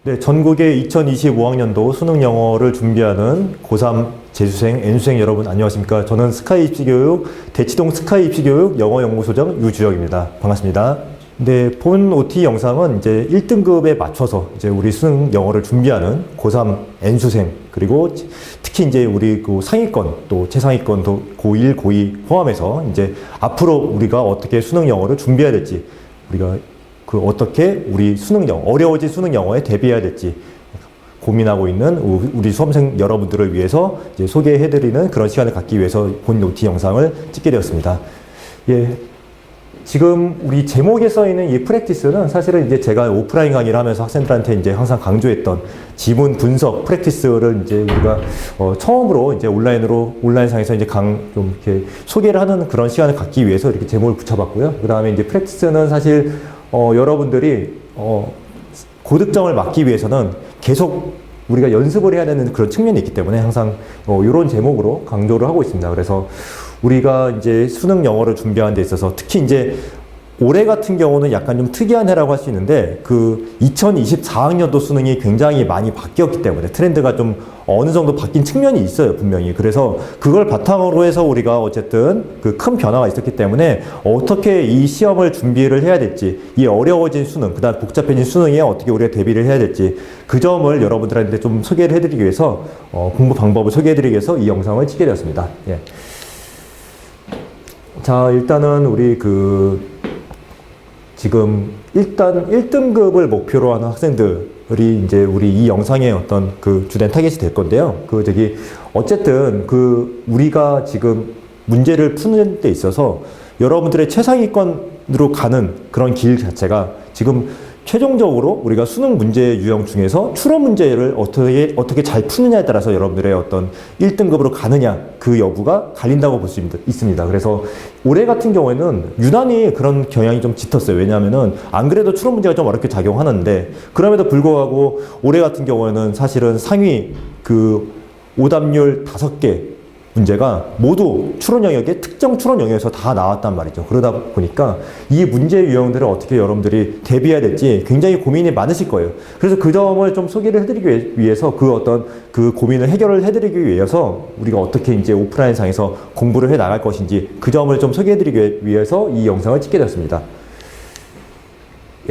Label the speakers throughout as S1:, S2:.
S1: 네, 전국의 2025학년도 수능 영어를 준비하는 고3 재수생, N수생 여러분 안녕하십니까? 저는 스카이 입시교육, 대치동 스카이 입시교육 영어연구소장 유주혁입니다. 반갑습니다. 네, 본 OT 영상은 이제 1등급에 맞춰서 이제 우리 수능 영어를 준비하는 고3 N수생, 그리고 특히 이제 우리 그 상위권 또 최상위권도 고1, 고2 포함해서 이제 앞으로 우리가 어떻게 수능 영어를 준비해야 될지, 우리가 어떻게 우리 수능 영어, 어려워진 수능 영어에 대비해야 될지 고민하고 있는 우리 수험생 여러분들을 위해서 이제 소개해드리는 그런 시간을 갖기 위해서 본 OT 영상을 찍게 되었습니다. 예. 지금 우리 제목에 써 있는 이 프랙티스는 사실은 이제 제가 오프라인 강의를 하면서 학생들한테 이제 항상 강조했던 지문 분석 프랙티스를 이제 우리가 처음으로 이제 온라인상에서 이제 좀 이렇게 소개를 하는 그런 시간을 갖기 위해서 이렇게 제목을 붙여봤고요. 그 다음에 이제 프랙티스는 사실 여러분들이 고득점을 막기 위해서는 계속 우리가 연습을 해야 되는 그런 측면이 있기 때문에 항상 이런 제목으로 강조를 하고 있습니다. 그래서 우리가 이제 수능 영어를 준비하는 데 있어서 특히 이제 올해 같은 경우는 약간 좀 특이한 해라고 할 수 있는데 그 2024학년도 수능이 굉장히 많이 바뀌었기 때문에 트렌드가 좀 어느 정도 바뀐 측면이 있어요, 분명히. 그래서 그걸 바탕으로 해서 우리가 어쨌든 그 큰 변화가 있었기 때문에 어떻게 이 시험을 준비를 해야 될지, 이 어려워진 수능, 그다음 복잡해진 수능에 어떻게 우리가 대비를 해야 될지 그 점을 여러분들한테 좀 소개를 해드리기 위해서 공부 방법을 소개해드리기 위해서 이 영상을 찍게 되었습니다. 예. 자, 일단은 우리 지금 일단 1등급을 목표로 하는 학생들이 이제 우리 이 영상의 어떤 그 주된 타겟이 될 건데요. 어쨌든 우리가 지금 문제를 푸는 데 있어서 여러분들의 최상위권으로 가는 그런 길 자체가 지금 최종적으로 우리가 수능 문제 유형 중에서 추론 문제를 어떻게 잘 푸느냐에 따라서 여러분들의 어떤 1등급으로 가느냐 그 여부가 갈린다고 볼 수 있습니다. 그래서 올해 같은 경우에는 유난히 그런 경향이 좀 짙었어요. 왜냐하면은 안 그래도 추론 문제가 좀 어렵게 작용하는데 그럼에도 불구하고 올해 같은 경우에는 사실은 상위 오답률 5개 문제가 모두 추론 영역에 특정 추론 영역에서 다 나왔단 말이죠. 그러다 보니까 이 문제 유형들을 어떻게 여러분들이 대비해야 될지 굉장히 고민이 많으실 거예요. 그래서 그 점을 좀 소개를 해드리기 위해서 그 고민을 해결을 해드리기 위해서 우리가 어떻게 이제 오프라인상에서 공부를 해 나갈 것인지 그 점을 좀 소개해드리기 위해서 이 영상을 찍게 됐습니다.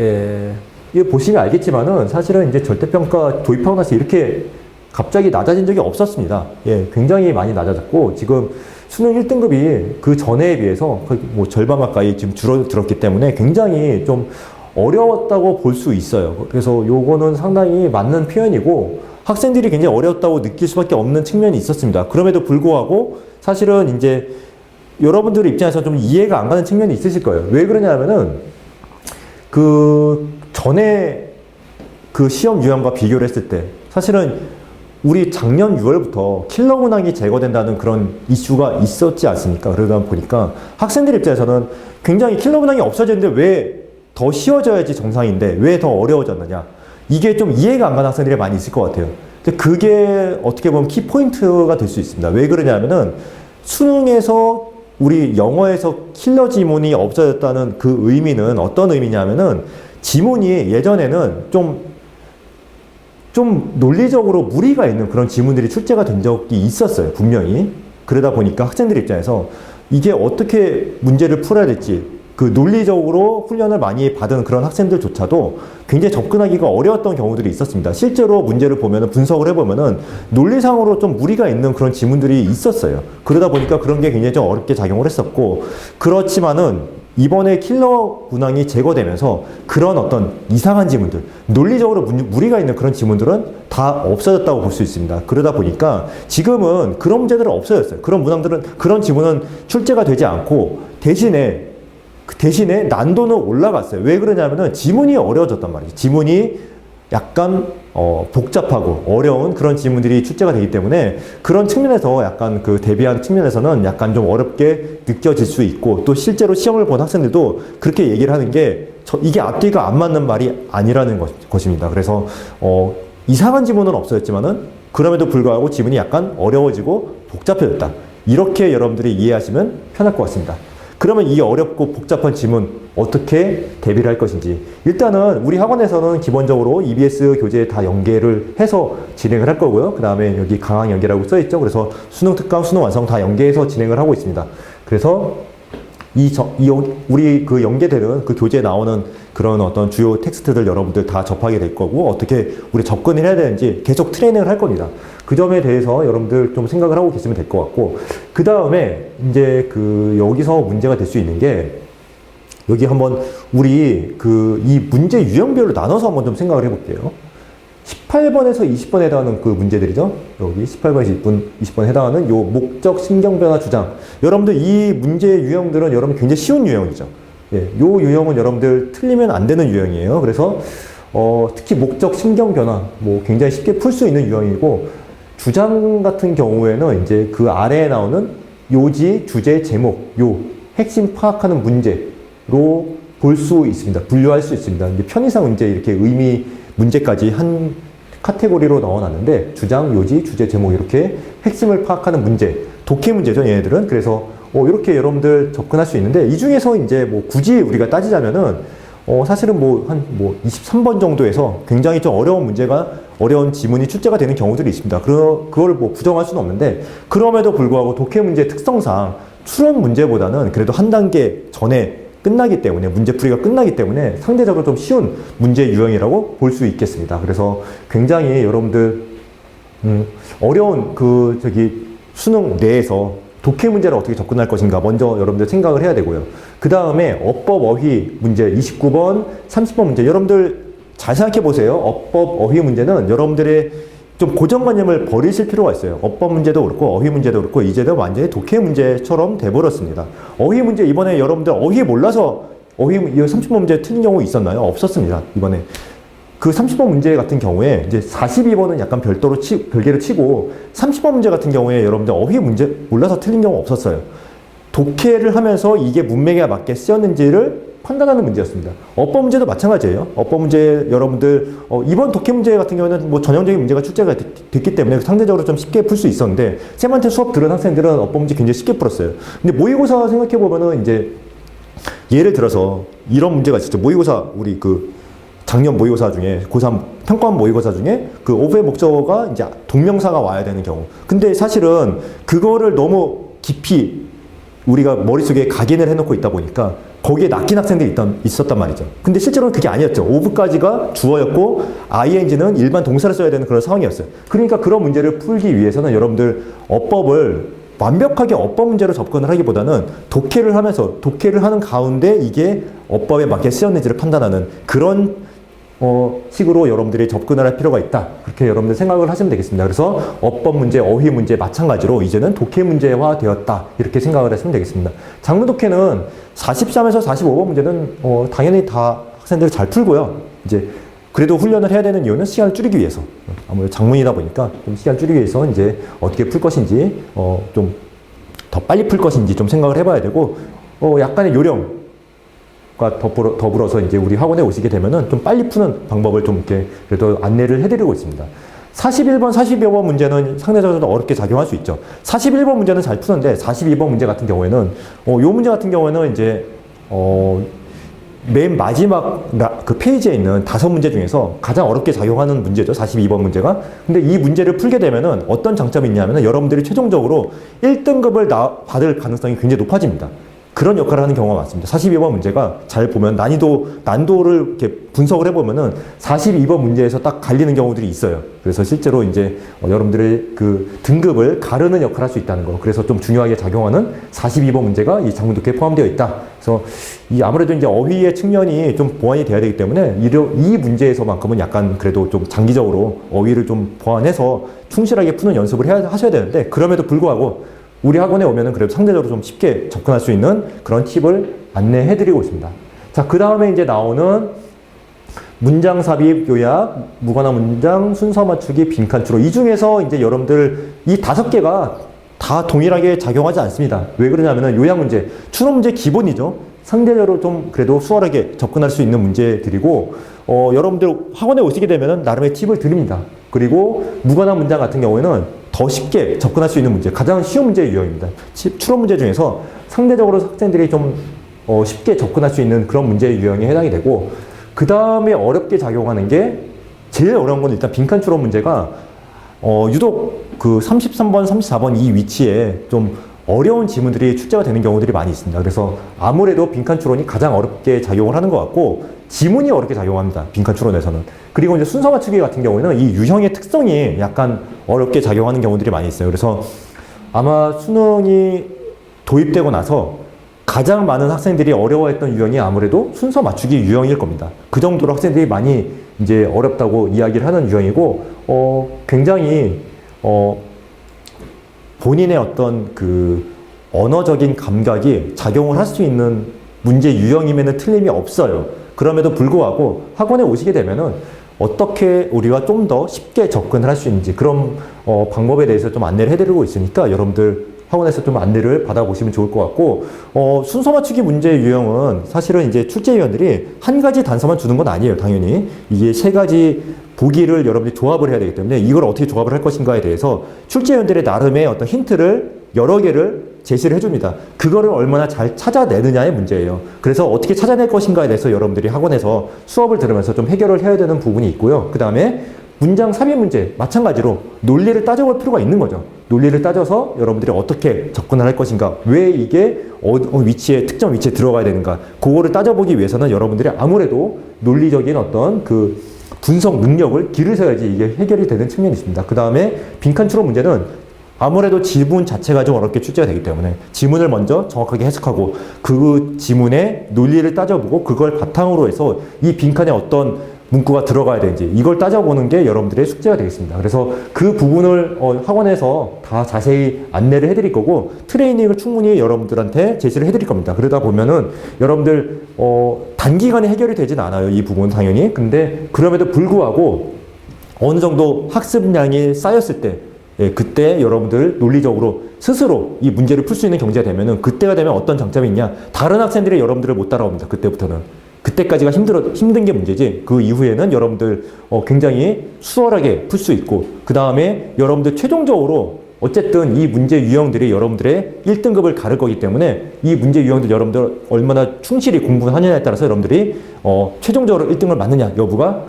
S1: 예, 이거 보시면 알겠지만은 사실은 이제 절대평가 도입하고 나서 이렇게 갑자기 낮아진 적이 없었습니다. 예, 굉장히 많이 낮아졌고, 지금 수능 1등급이 그 전에에 비해서 뭐 절반 가까이 지금 줄어들었기 때문에 굉장히 좀 어려웠다고 볼 수 있어요. 그래서 요거는 상당히 맞는 표현이고, 학생들이 굉장히 어려웠다고 느낄 수밖에 없는 측면이 있었습니다. 그럼에도 불구하고, 사실은 이제 여러분들 입장에서 좀 이해가 안 가는 측면이 있으실 거예요. 왜 그러냐면은, 전에 그 시험 유형과 비교를 했을 때, 사실은 우리 작년 6월부터 킬러 문항이 제거된다는 그런 이슈가 있었지 않습니까? 그러다 보니까 학생들 입장에서는 굉장히 킬러 문항이 없어졌는데 왜 더 쉬워져야지 정상인데 왜 더 어려워졌느냐. 이게 좀 이해가 안 가는 학생들이 많이 있을 것 같아요. 근데 그게 어떻게 보면 키포인트가 될 수 있습니다. 왜 그러냐면은 수능에서 우리 영어에서 킬러 지문이 없어졌다는 그 의미는 어떤 의미냐면은 지문이 예전에는 좀 논리적으로 무리가 있는 그런 지문들이 출제가 된 적이 있었어요, 분명히. 그러다 보니까 학생들 입장에서 이게 어떻게 문제를 풀어야 될지 논리적으로 훈련을 많이 받은 그런 학생들조차도 굉장히 접근하기가 어려웠던 경우들이 있었습니다. 실제로 문제를 보면은 분석을 해보면은 논리상으로 좀 무리가 있는 그런 지문들이 있었어요. 그러다 보니까 그런 게 굉장히 좀 어렵게 작용을 했었고, 그렇지만은 이번에 킬러 문항이 제거되면서 그런 어떤 이상한 지문들, 논리적으로 무리가 있는 그런 지문들은 다 없어졌다고 볼 수 있습니다. 그러다 보니까 지금은 그런 문제들은 없어졌어요. 그런 지문은 출제가 되지 않고 대신에 난도는 올라갔어요. 왜 그러냐면은 지문이 어려워졌단 말이죠. 지문이 약간 복잡하고 어려운 그런 지문들이 출제가 되기 때문에 그런 측면에서 약간 대비한 측면에서는 약간 좀 어렵게 느껴질 수 있고, 또 실제로 시험을 본 학생들도 그렇게 얘기를 하는 게 이게 앞뒤가 안 맞는 말이 아니라는 것입니다. 그래서 이상한 지문은 없어졌지만은 그럼에도 불구하고 지문이 약간 어려워지고 복잡해졌다. 이렇게 여러분들이 이해하시면 편할 것 같습니다. 그러면 이 어렵고 복잡한 지문 어떻게 대비를 할 것인지. 일단은 우리 학원에서는 기본적으로 EBS 교재 다 연계를 해서 진행을 할 거고요. 그 다음에 여기 강황 연계라고 써있죠. 그래서 수능 특강, 수능 완성 다 연계해서 진행을 하고 있습니다. 그래서 우리 그 연계되는 그 교재에 나오는 그런 어떤 주요 텍스트들 여러분들 다 접하게 될 거고, 어떻게 우리 접근을 해야 되는지 계속 트레이닝을 할 겁니다. 그 점에 대해서 여러분들 좀 생각을 하고 계시면 될 것 같고, 그 다음에 이제 여기서 문제가 될 수 있는 게, 여기 한번 우리 이 문제 유형별로 나눠서 한번 좀 생각을 해볼게요. 18번에서 20번에 해당하는 그 문제들이죠. 여기 18번에서 20번에 해당하는 요 목적, 신경변화, 주장. 여러분들 이 문제 유형들은 여러분 굉장히 쉬운 유형이죠. 예, 요 유형은 여러분들 틀리면 안 되는 유형이에요. 그래서 특히 목적, 신경변화 굉장히 쉽게 풀 수 있는 유형이고, 주장 같은 경우에는 이제 그 아래에 나오는 요지, 주제, 제목, 요 핵심 파악하는 문제로 볼 수 있습니다. 분류할 수 있습니다. 이제 편의상 문제 이렇게 의미 문제까지 한 카테고리로 넣어놨는데, 주장, 요지, 주제, 제목 이렇게 핵심을 파악하는 문제, 독해 문제죠, 얘네들은. 그래서 이렇게 여러분들 접근할 수 있는데, 이 중에서 이제 굳이 우리가 따지자면은 사실은 한 23번 정도에서 굉장히 좀 어려운 지문이 출제가 되는 경우들이 있습니다. 그걸 부정할 수는 없는데, 그럼에도 불구하고 독해 문제 특성상 추론 문제보다는 그래도 한 단계 전에 끝나기 때문에, 문제풀이가 끝나기 때문에 상대적으로 좀 쉬운 문제 유형이라고 볼 수 있겠습니다. 그래서 굉장히 여러분들 어려운 수능 내에서 독해 문제를 어떻게 접근할 것인가 먼저 여러분들 생각을 해야 되고요. 그 다음에 어법 어휘 문제 29번, 30번 문제, 여러분들 잘 생각해 보세요. 어법 어휘 문제는 여러분들의 좀 고정관념을 버리실 필요가 있어요. 어법 문제도 그렇고 어휘 문제도 그렇고 이제는 완전히 독해 문제처럼 돼버렸습니다. 어휘 문제 이번에 여러분들 어휘 몰라서 어휘 30번 문제 틀린 경우 있었나요? 없었습니다. 이번에 그 30번 문제 같은 경우에 이제 42번은 약간 별개로 치고 30번 문제 같은 경우에 여러분들 어휘 문제 몰라서 틀린 경우 없었어요. 독해를 하면서 이게 문맥에 맞게 쓰였는지를 판단하는 문제였습니다. 어법 문제도 마찬가지예요. 어법 문제 여러분들 이번 독해 문제 같은 경우는 전형적인 문제가 출제가 됐기 때문에 상대적으로 좀 쉽게 풀 수 있었는데, 쌤한테 수업 들은 학생들은 어법 문제 굉장히 쉽게 풀었어요. 근데 모의고사 생각해 보면은 이제 예를 들어서 이런 문제가 있었죠. 모의고사 우리 작년 모의고사 중에 고3 평가원 모의고사 중에 오브의 목적어가 이제 동명사가 와야 되는 경우. 근데 사실은 그거를 너무 깊이 우리가 머릿속에 각인을 해놓고 있다 보니까 거기에 낚인 학생들이 있었단 말이죠. 근데 실제로는 그게 아니었죠. 오브까지가 주어였고 ing는 일반 동사를 써야 되는 그런 상황이었어요. 그러니까 그런 문제를 풀기 위해서는 여러분들 어법을 완벽하게 어법 문제로 접근을 하기보다는 독해를 하는 가운데 이게 어법에 맞게 쓰였는지를 판단하는 그런 식으로 여러분들이 접근을 할 필요가 있다. 그렇게 여러분들 생각을 하시면 되겠습니다. 그래서 어법 문제, 어휘 문제 마찬가지로 이제는 독해 문제화 되었다. 이렇게 생각을 하시면 되겠습니다. 작문 독해는 43에서 45번 문제는 당연히 다 학생들이 잘 풀고요. 이제 그래도 훈련을 해야 되는 이유는 시간을 줄이기 위해서. 아무래도 작문이다 보니까 좀 시간을 줄이기 위해서 이제 어떻게 풀 것인지 좀 더 빨리 풀 것인지 좀 생각을 해봐야 되고, 약간의 요령 더불어서 이제 우리 학원에 오시게 되면은 좀 빨리 푸는 방법을 좀 이렇게 그래도 안내를 해드리고 있습니다. 41번, 42번 문제는 상대적으로 어렵게 작용할 수 있죠. 41번 문제는 잘 푸는데 42번 문제 같은 경우에는 요 문제 같은 경우에는 이제 맨 마지막 그 페이지에 있는 5문제 중에서 가장 어렵게 작용하는 문제죠. 42번 문제가. 근데 이 문제를 풀게 되면은 어떤 장점이 있냐면은 여러분들이 최종적으로 1등급을 받을 가능성이 굉장히 높아집니다. 그런 역할을 하는 경우가 많습니다. 42번 문제가 잘 보면 난도를 이렇게 분석을 해보면은 42번 문제에서 딱 갈리는 경우들이 있어요. 그래서 실제로 이제 여러분들의 그 등급을 가르는 역할을 할 수 있다는 거. 그래서 좀 중요하게 작용하는 42번 문제가 이 작문 독해에 포함되어 있다. 그래서 아무래도 이제 어휘의 측면이 좀 보완이 돼야 되기 때문에 이 문제에서만큼은 약간 그래도 좀 장기적으로 어휘를 좀 보완해서 충실하게 푸는 연습을 하셔야 되는데, 그럼에도 불구하고 우리 학원에 오면은 그래도 상대적으로 좀 쉽게 접근할 수 있는 그런 팁을 안내해드리고 있습니다. 자, 그 다음에 이제 나오는 문장 삽입, 요약, 무관한 문장, 순서 맞추기, 빈칸 추론. 이 중에서 이제 여러분들 이 5개가 다 동일하게 작용하지 않습니다. 왜 그러냐면은 요약 문제, 추론 문제 기본이죠. 상대적으로 좀 그래도 수월하게 접근할 수 있는 문제들이고, 여러분들 학원에 오시게 되면은 나름의 팁을 드립니다. 그리고 무관한 문장 같은 경우에는 더 쉽게 접근할 수 있는 문제, 가장 쉬운 문제의 유형입니다. 추론 문제 중에서 상대적으로 학생들이 좀 쉽게 접근할 수 있는 그런 문제의 유형에 해당이 되고, 그 다음에 어렵게 작용하는 게, 제일 어려운 건 일단 빈칸 추론 문제가 유독 그 33번, 34번 이 위치에 좀 어려운 지문들이 출제가 되는 경우들이 많이 있습니다. 그래서 아무래도 빈칸 추론이 가장 어렵게 작용을 하는 것 같고, 지문이 어렵게 작용합니다. 빈칸 추론에서는. 그리고 이제 순서 맞추기 같은 경우에는 이 유형의 특성이 약간 어렵게 작용하는 경우들이 많이 있어요. 그래서 아마 수능이 도입되고 나서 가장 많은 학생들이 어려워했던 유형이 아무래도 순서 맞추기 유형일 겁니다. 그 정도로 학생들이 많이 이제 어렵다고 이야기를 하는 유형이고, 굉장히 본인의 어떤 그 언어적인 감각이 작용을 할 수 있는 문제 유형임에는 틀림이 없어요. 그럼에도 불구하고 학원에 오시게 되면은 어떻게 우리가 좀 더 쉽게 접근을 할 수 있는지 그런 방법에 대해서 좀 안내를 해드리고 있으니까 여러분들 학원에서 좀 안내를 받아보시면 좋을 것 같고, 순서 맞추기 문제 유형은 사실은 이제 출제위원들이 한 가지 단서만 주는 건 아니에요. 당연히 이게 세 가지 보기를 여러분들이 조합을 해야 되기 때문에 이걸 어떻게 조합을 할 것인가에 대해서 출제위원들의 나름의 어떤 힌트를 여러 개를 제시를 해줍니다. 그거를 얼마나 잘 찾아내느냐의 문제예요. 그래서 어떻게 찾아낼 것인가에 대해서 여러분들이 학원에서 수업을 들으면서 좀 해결을 해야 되는 부분이 있고요. 그 다음에 문장 삽입 문제 마찬가지로 논리를 따져볼 필요가 있는 거죠. 논리를 따져서 여러분들이 어떻게 접근을 할 것인가, 왜 이게 위치에 특정 위치에 들어가야 되는가, 그거를 따져보기 위해서는 여러분들이 아무래도 논리적인 어떤 그 분석 능력을 기르셔야지 이게 해결이 되는 측면이 있습니다. 그 다음에 빈칸 추론 문제는 아무래도 지문 자체가 좀 어렵게 출제가 되기 때문에 지문을 먼저 정확하게 해석하고 그 지문의 논리를 따져보고 그걸 바탕으로 해서 이 빈칸에 어떤 문구가 들어가야 되는지 이걸 따져보는 게 여러분들의 숙제가 되겠습니다. 그래서 그 부분을 학원에서 다 자세히 안내를 해드릴 거고, 트레이닝을 충분히 여러분들한테 제시를 해드릴 겁니다. 그러다 보면은 여러분들 단기간에 해결이 되진 않아요. 이 부분은 당연히. 근데 그럼에도 불구하고 어느 정도 학습량이 쌓였을 때, 그때 여러분들 논리적으로 스스로 이 문제를 풀 수 있는 경지가 되면은, 그때가 되면 어떤 장점이 있냐, 다른 학생들이 여러분들을 못 따라옵니다. 그때부터는. 그때까지가 힘든 게 문제지, 그 이후에는 여러분들 굉장히 수월하게 풀 수 있고, 그 다음에 여러분들 최종적으로 어쨌든 이 문제 유형들이 여러분들의 1등급을 가를 거기 때문에 이 문제 유형들 여러분들 얼마나 충실히 공부하느냐에 따라서 여러분들이 최종적으로 1등을 맞느냐 여부가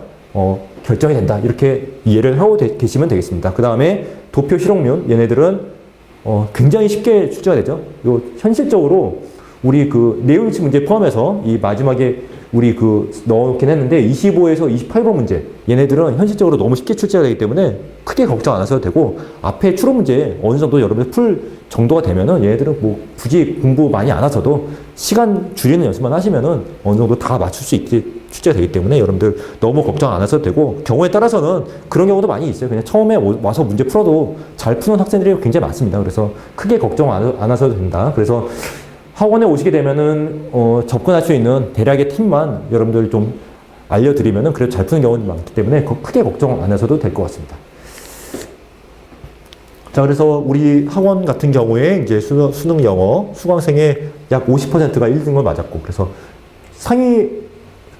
S1: 결정이 된다, 이렇게 이해를 하고 계시면 되겠습니다. 그 다음에 도표 실용면, 얘네들은 굉장히 쉽게 출제가 되죠. 요 현실적으로 우리 그 내용일치 문제 포함해서 이 마지막에 우리 그 넣어놓긴 했는데 25에서 28번 문제, 얘네들은 현실적으로 너무 쉽게 출제가 되기 때문에 크게 걱정 안 하셔도 되고, 앞에 추론 문제 어느 정도 여러분들 풀 정도가 되면은 얘네들은 뭐 굳이 공부 많이 안 하셔도 시간 줄이는 연습만 하시면은 어느 정도 다 맞출 수 있게 출제가 되기 때문에 여러분들 너무 걱정 안 하셔도 되고, 경우에 따라서는 그런 경우도 많이 있어요. 그냥 처음에 와서 문제 풀어도 잘 푸는 학생들이 굉장히 많습니다. 그래서 크게 걱정 안 하셔도 된다. 그래서 학원에 오시게 되면은 접근할 수 있는 대략의 팁만 여러분들 좀 알려드리면은 그래도 잘 푸는 경우도 많기 때문에 크게 걱정 안 하셔도 될 것 같습니다. 자, 그래서 우리 학원 같은 경우에 이제 수능 영어 수강생의 약 50%가 1등을 맞았고, 그래서 상위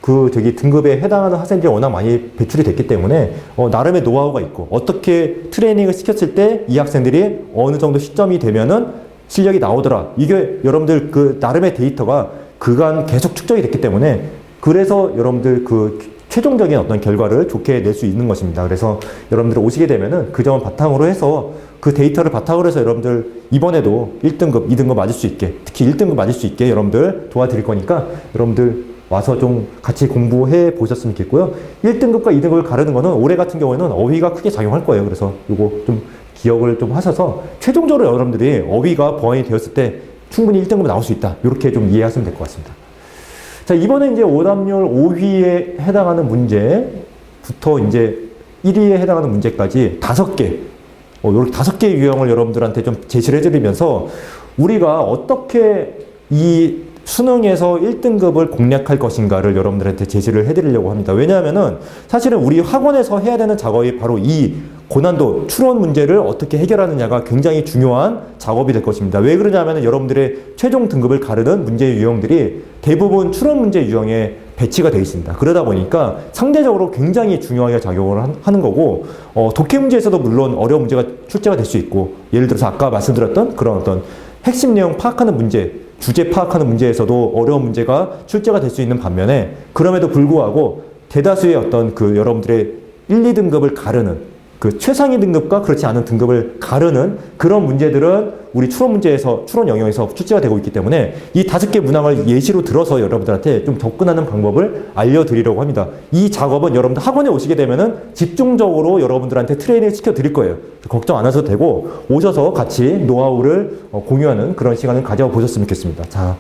S1: 등급에 해당하는 학생들이 워낙 많이 배출이 됐기 때문에 나름의 노하우가 있고, 어떻게 트레이닝을 시켰을 때 이 학생들이 어느 정도 시점이 되면은 실력이 나오더라, 이게 여러분들 그 나름의 데이터가 그간 계속 축적이 됐기 때문에, 그래서 여러분들 그 최종적인 어떤 결과를 좋게 낼 수 있는 것입니다. 그래서 여러분들 오시게 되면은 그 점을 바탕으로 해서, 그 데이터를 바탕으로 해서 여러분들 이번에도 1등급, 2등급 맞을 수 있게, 특히 1등급 맞을 수 있게 여러분들 도와드릴 거니까 여러분들 와서 좀 같이 공부해 보셨으면 좋겠고요. 1등급과 2등급을 가르는 거는 올해 같은 경우에는 어휘가 크게 작용할 거예요. 그래서 이거 좀 기억을 좀 하셔서 최종적으로 여러분들이 어휘가 보완이 되었을 때 충분히 1등급 나올 수 있다, 이렇게 좀 이해하시면 될 것 같습니다. 자, 이번에 이제 오답률 5위에 해당하는 문제부터 이제 1위에 해당하는 문제까지 5개, 이렇게 5개의 유형을 여러분들한테 좀 제시를 해드리면서 우리가 어떻게 이 수능에서 1등급을 공략할 것인가를 여러분들한테 제시를 해드리려고 합니다. 왜냐하면은 사실은 우리 학원에서 해야 되는 작업이 바로 이 고난도 추론 문제를 어떻게 해결하느냐가 굉장히 중요한 작업이 될 것입니다. 왜 그러냐면은 여러분들의 최종 등급을 가르는 문제 유형들이 대부분 추론 문제 유형에 배치가 되어 있습니다. 그러다 보니까 상대적으로 굉장히 중요하게 작용을 하는 거고, 독해 문제에서도 물론 어려운 문제가 출제가 될 수 있고, 예를 들어서 아까 말씀드렸던 그런 어떤 핵심 내용 파악하는 문제, 주제 파악하는 문제에서도 어려운 문제가 출제가 될 수 있는 반면에, 그럼에도 불구하고 대다수의 어떤 그 여러분들의 1, 2등급을 가르는 그 최상위 등급과 그렇지 않은 등급을 가르는 그런 문제들은 우리 추론 영역에서 출제가 되고 있기 때문에 이 5개 문항을 예시로 들어서 여러분들한테 좀 접근하는 방법을 알려드리려고 합니다. 이 작업은 여러분들 학원에 오시게 되면은 집중적으로 여러분들한테 트레이닝 시켜 드릴 거예요. 걱정 안 하셔도 되고, 오셔서 같이 노하우를 공유하는 그런 시간을 가져보셨으면 좋겠습니다. 자,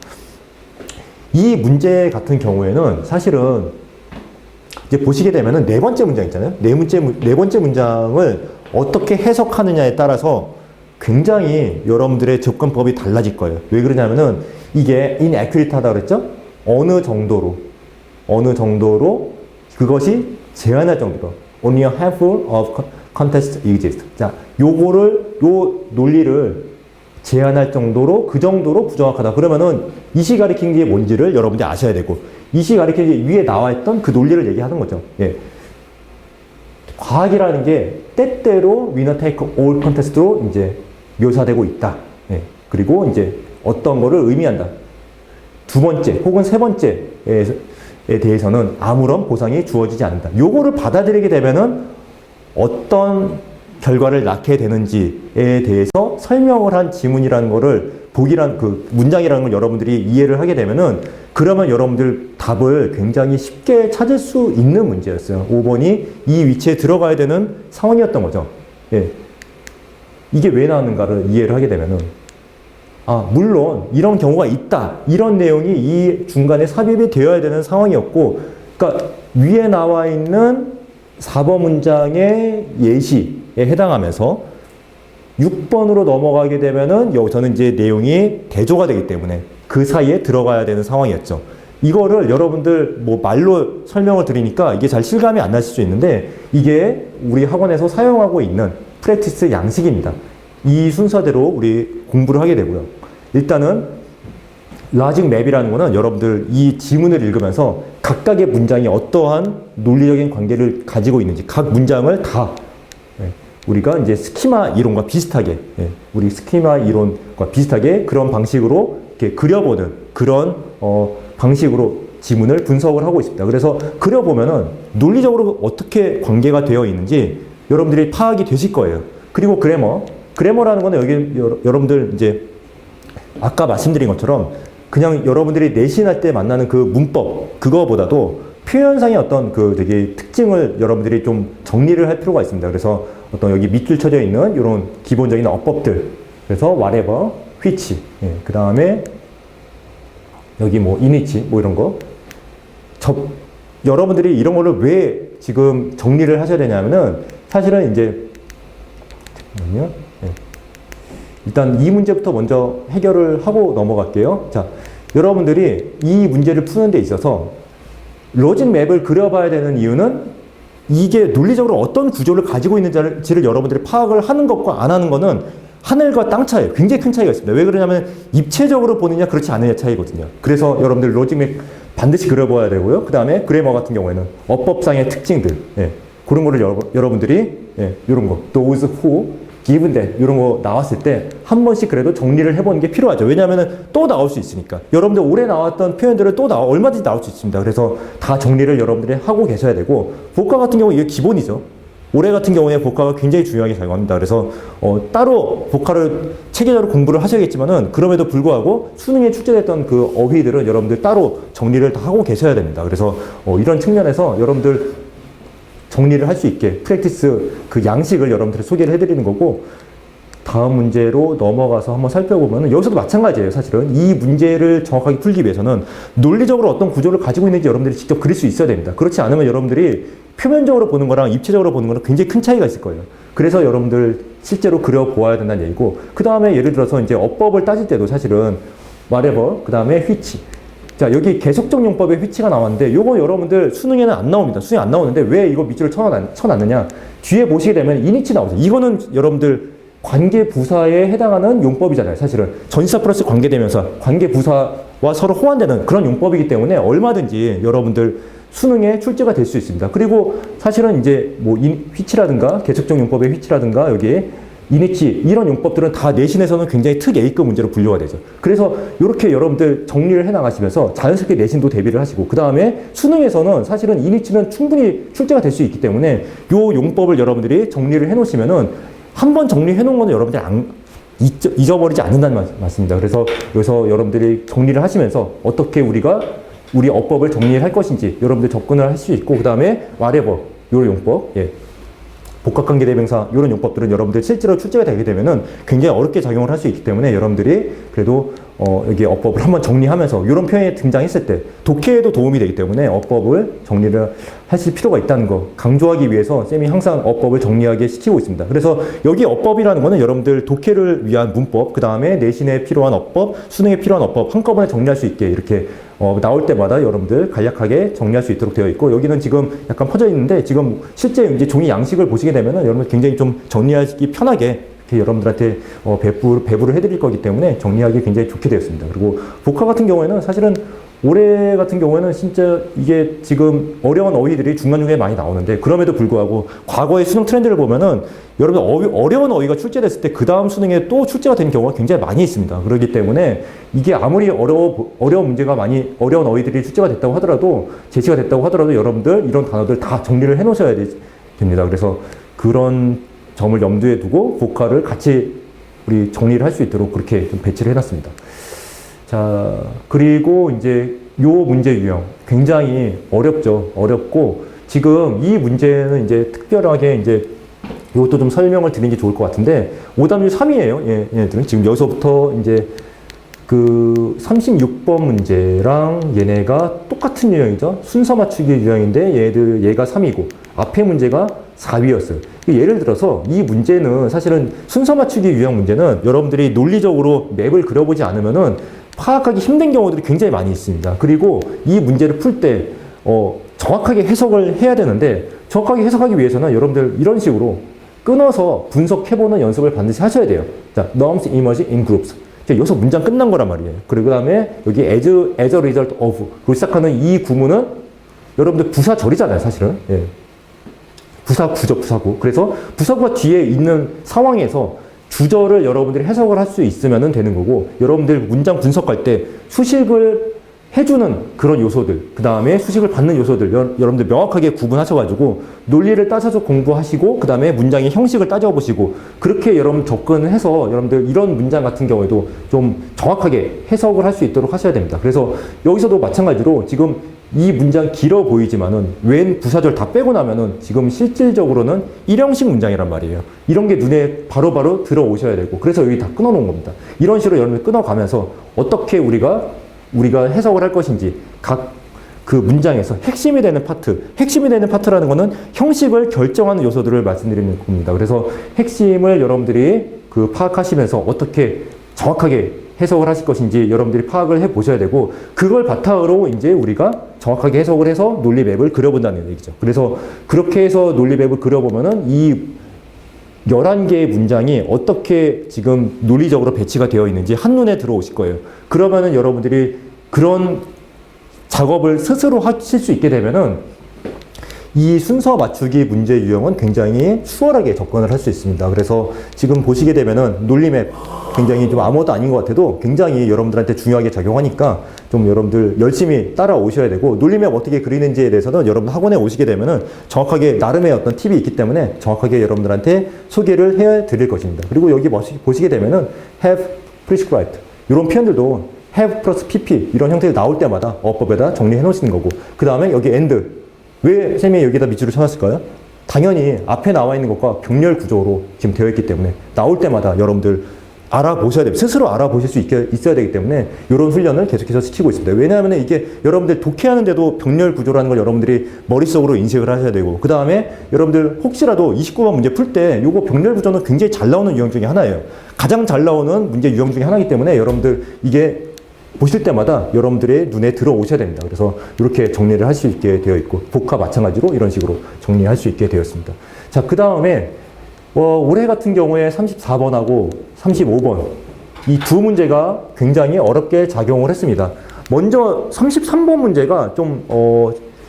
S1: 이 문제 같은 경우에는 사실은 이제 보시게 되면은 네 번째 문장 있잖아요. 네 번째 문장을 어떻게 해석하느냐에 따라서 굉장히 여러분들의 접근법이 달라질 거예요. 왜 그러냐면은 이게 inaccurate하다 그랬죠? 어느 정도로 그것이 제한할 정도로 only a handful of contests exist. 자, 요 논리를 제한할 정도로 그 정도로 부정확하다. 그러면은 이시 가리킨 게 뭔지를 여러분들이 아셔야 되고, 이시 가리킨 게 위에 나와 있던 그 논리를 얘기하는 거죠. 예. 과학이라는 게 때때로 winner take all contest로 이제 묘사되고 있다. 예. 그리고 이제 어떤 거를 의미한다. 두 번째 혹은 세 번째에 대해서는 아무런 보상이 주어지지 않는다. 요거를 받아들이게 되면은 어떤 결과를 낳게 되는지에 대해서 설명을 한 지문이라는 거를 그 문장이라는 걸 여러분들이 이해를 하게 되면은, 그러면 여러분들 답을 굉장히 쉽게 찾을 수 있는 문제였어요. 5번이 이 위치에 들어가야 되는 상황이었던 거죠. 예. 이게 왜 나왔는가를 이해를 하게 되면은, 물론 이런 경우가 있다. 이런 내용이 이 중간에 삽입이 되어야 되는 상황이었고, 그러니까 위에 나와 있는 4번 문장의 예시에 해당하면서 6번으로 넘어가게 되면은 여기서는 이제 내용이 대조가 되기 때문에 그 사이에 들어가야 되는 상황이었죠. 이거를 여러분들 뭐 말로 설명을 드리니까 이게 잘 실감이 안 나실 수 있는데, 이게 우리 학원에서 사용하고 있는 프랙티스 양식입니다. 이 순서대로 우리 공부를 하게 되고요. 일단은 라직 맵이라는 거는 여러분들 이 지문을 읽으면서 각각의 문장이 어떠한 논리적인 관계를 가지고 있는지, 각 문장을 다 우리가 이제 스키마 이론과 비슷하게, 우리 스키마 이론과 비슷하게 그런 방식으로 이렇게 그려보는 그런 방식으로 지문을 분석을 하고 있습니다. 그래서 그려보면은 논리적으로 어떻게 관계가 되어 있는지 여러분들이 파악이 되실 거예요. 그리고 그래머라는 거는 여기 여러분들 이제 아까 말씀드린 것처럼 그냥 여러분들이 내신할 때 만나는 그 문법, 그거보다도 표현상의 어떤 그 되게 특징을 여러분들이 좀 정리를 할 필요가 있습니다. 그래서 어떤 여기 밑줄 쳐져 있는 이런 기본적인 어법들, 그래서 whatever, which, 그 다음에 여기 뭐 in which, 뭐 이런 거. 여러분들이 이런 거를 왜 지금 정리를 하셔야 되냐면은, 사실은 이제, 잠깐만요. 일단 이 문제부터 먼저 해결을 하고 넘어갈게요. 자, 여러분들이 이 문제를 푸는 데 있어서 로직 맵을 그려봐야 되는 이유는 이게 논리적으로 어떤 구조를 가지고 있는지를 여러분들이 파악을 하는 것과 안 하는 거는 하늘과 땅 차이예요. 굉장히 큰 차이가 있습니다. 왜 그러냐면 입체적으로 보느냐 그렇지 않느냐 차이거든요. 그래서 여러분들 로직 맵 반드시 그려봐야 되고요. 그 다음에 그래머 같은 경우에는 어법상의 특징들, 그런 거를 여러분들이 이런 거 those who given that 이런 거 나왔을 때 한 번씩 그래도 정리를 해보는 게 필요하죠. 왜냐하면 또 나올 수 있으니까. 여러분들 올해 나왔던 표현들을 또 얼마든지 나올 수 있습니다. 그래서 다 정리를 여러분들이 하고 계셔야 되고, 복과 같은 경우 이게 기본이죠. 올해 같은 경우에 복과가 굉장히 중요하게 작용합니다. 그래서 따로 복과를 체계적으로 공부를 하셔야겠지만은, 그럼에도 불구하고 수능에 출제됐던 그 어휘들은 여러분들 따로 정리를 다 하고 계셔야 됩니다. 그래서 이런 측면에서 여러분들 정리를 할 수 있게 프랙티스 그 양식을 여러분들이 소개를 해드리는 거고, 다음 문제로 넘어가서 한번 살펴보면 여기서도 마찬가지예요. 사실은 이 문제를 정확하게 풀기 위해서는 논리적으로 어떤 구조를 가지고 있는지 여러분들이 직접 그릴 수 있어야 됩니다. 그렇지 않으면 여러분들이 표면적으로 보는 거랑 입체적으로 보는 거랑 굉장히 큰 차이가 있을 거예요. 그래서 여러분들 실제로 그려보아야 된다는 얘기고, 그 다음에 예를 들어서 이제 어법을 따질 때도 사실은 whatever, 그 다음에 which. 자, 여기 계속적 용법의 which가 나왔는데, 요거 여러분들 수능에는 안 나옵니다. 수능에 안 나오는데 왜 이거 밑줄을 쳐놨느냐. 뒤에 보시게 되면 in which 나오죠. 이거는 여러분들 관계 부사에 해당하는 용법이잖아요. 사실은 전치사 플러스 관계대명사, 관계 부사와 서로 호환되는 그런 용법이기 때문에 얼마든지 여러분들 수능에 출제가 될 수 있습니다. 그리고 사실은 이제 뭐 휘치라든가 계속적 용법의 휘치라든가 여기에 이니치 이런 용법들은 다 내신에서는 굉장히 특 A급 문제로 분류가 되죠. 그래서 이렇게 여러분들 정리를 해나가시면서 자연스럽게 내신도 대비를 하시고 그 다음에 수능에서는 사실은 이니치는 충분히 출제가 될 수 있기 때문에 요 용법을 여러분들이 정리를 해놓으시면은 한번 정리해 놓은 거는 여러분들이 잊어버리지 않는다는 말씀입니다. 그래서 여기서 여러분들이 정리를 하시면서 어떻게 우리가 우리 어법을 정리를 할 것인지 여러분들 접근을 할 수 있고 그 다음에 whatever 요 용법 복합관계대명사 이런 용법들은 여러분들 실제로 출제가 되게 되면은 굉장히 어렵게 작용을 할 수 있기 때문에 여러분들이 그래도 여기 어법을 한번 정리하면서 이런 표현이 등장했을 때 독해에도 도움이 되기 때문에 어법을 정리를 하실 필요가 있다는 거 강조하기 위해서 쌤이 항상 어법을 정리하게 시키고 있습니다. 그래서 여기 어법이라는 거는 여러분들 독해를 위한 문법, 그 다음에 내신에 필요한 어법, 수능에 필요한 어법 한꺼번에 정리할 수 있게 이렇게 나올 때마다 여러분들 간략하게 정리할 수 있도록 되어 있고 여기는 지금 약간 퍼져 있는데 지금 실제 이제 종이 양식을 보시게 되면은 여러분 굉장히 좀 정리하기 편하게 이렇게 여러분들한테 배부를 해드릴 거기 때문에 정리하기 굉장히 좋게 되었습니다. 그리고 복화 같은 경우에는 사실은 올해 같은 경우에는 진짜 이게 지금 어려운 어휘들이 중간중간에 많이 나오는데 그럼에도 불구하고 과거의 수능 트렌드를 보면은 여러분 어려운 어휘가 출제됐을 때 그 다음 수능에 또 출제가 되는 경우가 굉장히 많이 있습니다. 그렇기 때문에 이게 아무리 어려운 문제가 많이 어려운 어휘들이 출제가 됐다고 하더라도 제시가 됐다고 하더라도 여러분들 이런 단어들 다 정리를 해 놓으셔야 됩니다. 그래서 그런 점을 염두에 두고 복화를 같이 우리 정리를 할 수 있도록 그렇게 좀 배치를 해놨습니다. 자, 그리고 이제 요 문제 유형 굉장히 어렵죠. 어렵고 지금 이 문제는 이제 특별하게 이제 이것도 좀 설명을 드리는 게 좋을 것 같은데 오답률 3이에요. 얘네들은 지금 여기서부터 이제 그 36번 문제랑 얘네가 똑같은 유형이죠. 순서 맞추기 유형인데 얘가 3이고 앞에 문제가 4위였어요. 예를 들어서 이 문제는 사실은 순서 맞추기 유형 문제는 여러분들이 논리적으로 맵을 그려보지 않으면은 파악하기 힘든 경우들이 굉장히 많이 있습니다. 그리고 이 문제를 풀 때 정확하게 해석을 해야 되는데 정확하게 해석하기 위해서는 여러분들 이런 식으로 끊어서 분석해보는 연습을 반드시 하셔야 돼요. 자, norms emerge in groups. 여기서 문장 끝난 거란 말이에요. 그리고 그다음에 여기 as a result of 로 시작하는 이 구문은 여러분들 부사절이잖아요, 사실은. 예. 부사구죠, 부사구. 그래서 부사구가 뒤에 있는 상황에서 주절을 여러분들이 해석을 할 수 있으면 되는 거고 여러분들 문장 분석할 때 수식을 해주는 그런 요소들 그 다음에 수식을 받는 요소들 여러분들 명확하게 구분하셔가지고 논리를 따져서 공부하시고 그 다음에 문장의 형식을 따져보시고 그렇게 여러분 접근을 해서 여러분들 이런 문장 같은 경우에도 좀 정확하게 해석을 할 수 있도록 하셔야 됩니다. 그래서 여기서도 마찬가지로 지금 이 문장 길어 보이지만은 웬 부사절 다 빼고 나면은 지금 실질적으로는 일형식 문장이란 말이에요. 이런 게 눈에 바로바로 들어오셔야 되고 그래서 여기 다 끊어놓은 겁니다. 이런 식으로 여러분들 끊어가면서 어떻게 우리가 해석을 할 것인지 각 그 문장에서 핵심이 되는 파트라는 거는 형식을 결정하는 요소들을 말씀드리는 겁니다. 그래서 핵심을 여러분들이 그 파악하시면서 어떻게 정확하게 해석을 하실 것인지 여러분들이 파악을 해 보셔야 되고 그걸 바탕으로 이제 우리가 정확하게 해석을 해서 논리맵을 그려본다는 얘기죠. 그래서 그렇게 해서 논리맵을 그려보면은 이 11개의 문장이 어떻게 지금 논리적으로 배치가 되어 있는지 한눈에 들어오실 거예요. 그러면은 여러분들이 그런 작업을 스스로 하실 수 있게 되면은 이 순서 맞추기 문제 유형은 굉장히 수월하게 접근을 할 수 있습니다. 그래서 지금 보시게 되면은 논리맵 굉장히 좀 아무것도 아닌 것 같아도 굉장히 여러분들한테 중요하게 작용하니까 좀 여러분들 열심히 따라오셔야 되고 논리맵 어떻게 그리는지에 대해서는 여러분 학원에 오시게 되면은 정확하게 나름의 어떤 팁이 있기 때문에 정확하게 여러분들한테 소개를 해 드릴 것입니다. 그리고 여기 보시게 되면은 have prescribed 이런 표현들도 have 플러스 pp 이런 형태로 나올 때마다 어법에다 정리해 놓으시는 거고 그 다음에 여기 and 왜 쌤이 여기다 밑줄을 쳐놨을까요? 당연히 앞에 나와 있는 것과 병렬 구조로 지금 되어 있기 때문에 나올 때마다 여러분들 알아보셔야 돼요. 스스로 알아보실 수 있어야 되기 때문에 이런 훈련을 계속해서 시키고 있습니다. 왜냐하면 이게 여러분들 독해하는데도 병렬 구조라는 걸 여러분들이 머릿속으로 인식을 하셔야 되고 그 다음에 여러분들 혹시라도 29번 문제 풀 때 요거 병렬 구조는 굉장히 잘 나오는 유형 중에 하나예요. 가장 잘 나오는 문제 유형 중에 하나이기 때문에 여러분들 이게 보실 때마다 여러분들의 눈에 들어오셔야 됩니다. 그래서 이렇게 정리를 할 수 있게 되어 있고 복화 마찬가지로 이런 식으로 정리할 수 있게 되었습니다. 자, 그 다음에 올해 같은 경우에 34번하고 35번 이 두 문제가 굉장히 어렵게 작용을 했습니다. 먼저 33번 문제가 좀,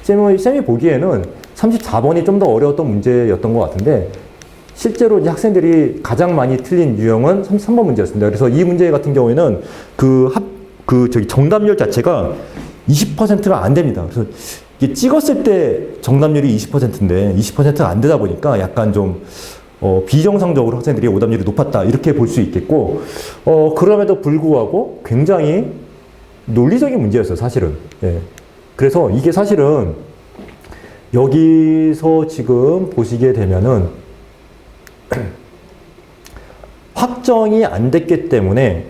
S1: 쌤이 보기에는 34번이 좀 더 어려웠던 문제였던 것 같은데, 실제로 이제 학생들이 가장 많이 틀린 유형은 33번 문제였습니다. 그래서 이 문제 같은 경우에는 정답률 자체가 20%가 안 됩니다. 그래서 이게 찍었을 때 정답률이 20%인데 20%가 안 되다 보니까 약간 좀 비정상적으로 학생들이 오답률이 높았다 이렇게 볼 수 있겠고, 그럼에도 불구하고 굉장히 논리적인 문제였어요, 사실은. 예. 그래서 이게 사실은 여기서 지금 보시게 되면은 확정이 안 됐기 때문에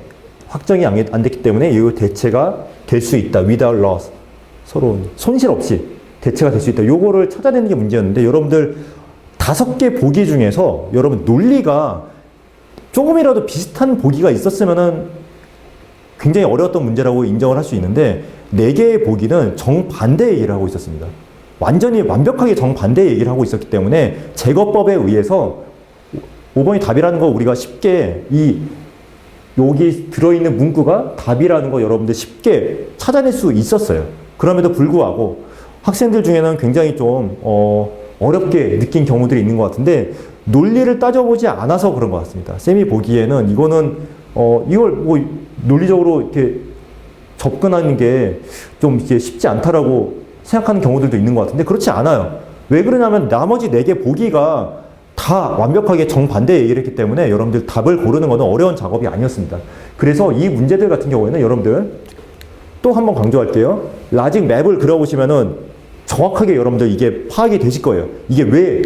S1: 이 대체가 될 수 있다. without loss. 서로 손실 없이 대체가 될 수 있다. 요거를 찾아내는 게 문제였는데, 여러분들 5개 보기 중에서 여러분 논리가 조금이라도 비슷한 보기가 있었으면은 굉장히 어려웠던 문제라고 인정을 할 수 있는데, 4개의 보기는 정반대 얘기를 하고 있었습니다. 완전히 완벽하게 정반대 얘기를 하고 있었기 때문에 제거법에 의해서 5번이 답이라는 거 우리가 쉽게 여기 들어있는 문구가 답이라는 거 여러분들 쉽게 찾아낼 수 있었어요. 그럼에도 불구하고 학생들 중에는 굉장히 좀 어렵게 느낀 경우들이 있는 것 같은데, 논리를 따져보지 않아서 그런 것 같습니다. 쌤이 보기에는 이거는 이걸 뭐 논리적으로 이렇게 접근하는 게 좀 이게 쉽지 않다라고 생각하는 경우들도 있는 것 같은데, 그렇지 않아요. 왜 그러냐면 나머지 4개 보기가 다 완벽하게 정반대 얘기를 했기 때문에 여러분들 답을 고르는 것은 어려운 작업이 아니었습니다. 그래서 이 문제들 같은 경우에는 여러분들 또 한번 강조할게요. 라직 맵을 그려보시면은 정확하게 여러분들 이게 파악이 되실 거예요. 이게 왜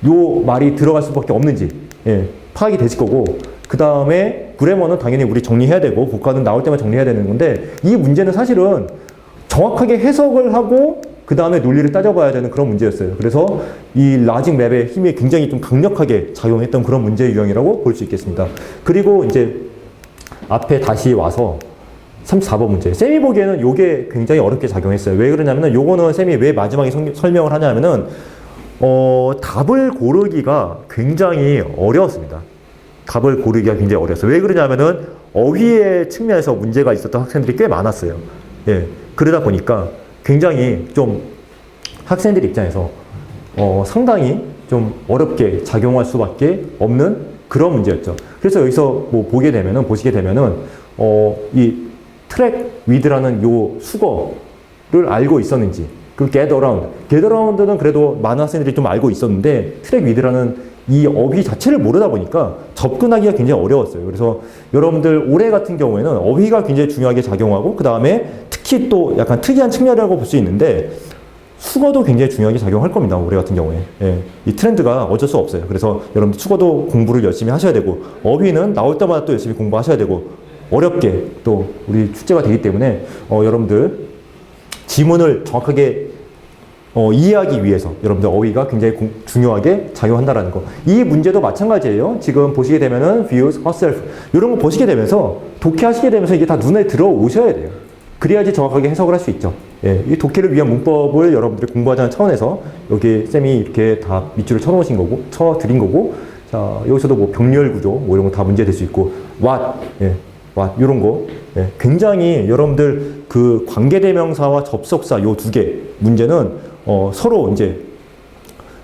S1: 요 말이 들어갈 수밖에 없는지, 예, 파악이 되실 거고, 그 다음에 그래머는 당연히 우리 정리해야 되고, 복화는 나올 때만 정리해야 되는 건데, 이 문제는 사실은 정확하게 해석을 하고 그 다음에 논리를 따져봐야 되는 그런 문제였어요. 그래서 이 라직 맵의 힘이 굉장히 좀 강력하게 작용했던 그런 문제 유형이라고 볼 수 있겠습니다. 그리고 이제 앞에 다시 와서 34번 문제. 쌤이 보기에는 요게 굉장히 어렵게 작용했어요. 왜 그러냐면은 요거는 쌤이 왜 마지막에 설명을 하냐면은 답을 고르기가 굉장히 어려웠습니다. 답을 고르기가 굉장히 어려웠어요. 왜 그러냐면은 어휘의 측면에서 문제가 있었던 학생들이 꽤 많았어요. 예. 그러다 보니까 굉장히 좀 학생들 입장에서 상당히 좀 어렵게 작용할 수밖에 없는 그런 문제였죠. 그래서 여기서 뭐 보시게 되면은 이 트랙 위드라는 요 수거를 알고 있었는지, 그 get around는 그래도 많은 학생들이 좀 알고 있었는데, 트랙 위드라는 이 어휘 자체를 모르다 보니까 접근하기가 굉장히 어려웠어요. 그래서 여러분들 올해 같은 경우에는 어휘가 굉장히 중요하게 작용하고, 그 다음에 특히 또 약간 특이한 측면이라고 볼 수 있는데, 수거도 굉장히 중요하게 작용할 겁니다. 올해 같은 경우에. 예, 이 트렌드가 어쩔 수 없어요. 그래서 여러분들 수거도 공부를 열심히 하셔야 되고, 어휘는 나올 때마다 또 열심히 공부하셔야 되고, 어렵게 또 우리 출제가 되기 때문에 여러분들 지문을 정확하게 이해하기 위해서 여러분들 어휘가 굉장히 중요하게 작용한다라는 거. 이 문제도 마찬가지예요. 지금 보시게 되면은 views, herself 이런 거 보시게 되면서 독해하시게 되면서 이게 다 눈에 들어오셔야 돼요. 그래야지 정확하게 해석을 할 수 있죠. 예, 이 독해를 위한 문법을 여러분들이 공부하자는 차원에서 여기 쌤이 이렇게 다 밑줄을 쳐놓으신 거고, 쳐드린 거고, 자 여기서도 뭐 병렬 구조 뭐 이런 거 다 문제 될 수 있고, what, 예, what 이런 거, 예, 굉장히 여러분들 그 관계대명사와 접속사 요 2개 문제는 서로 이제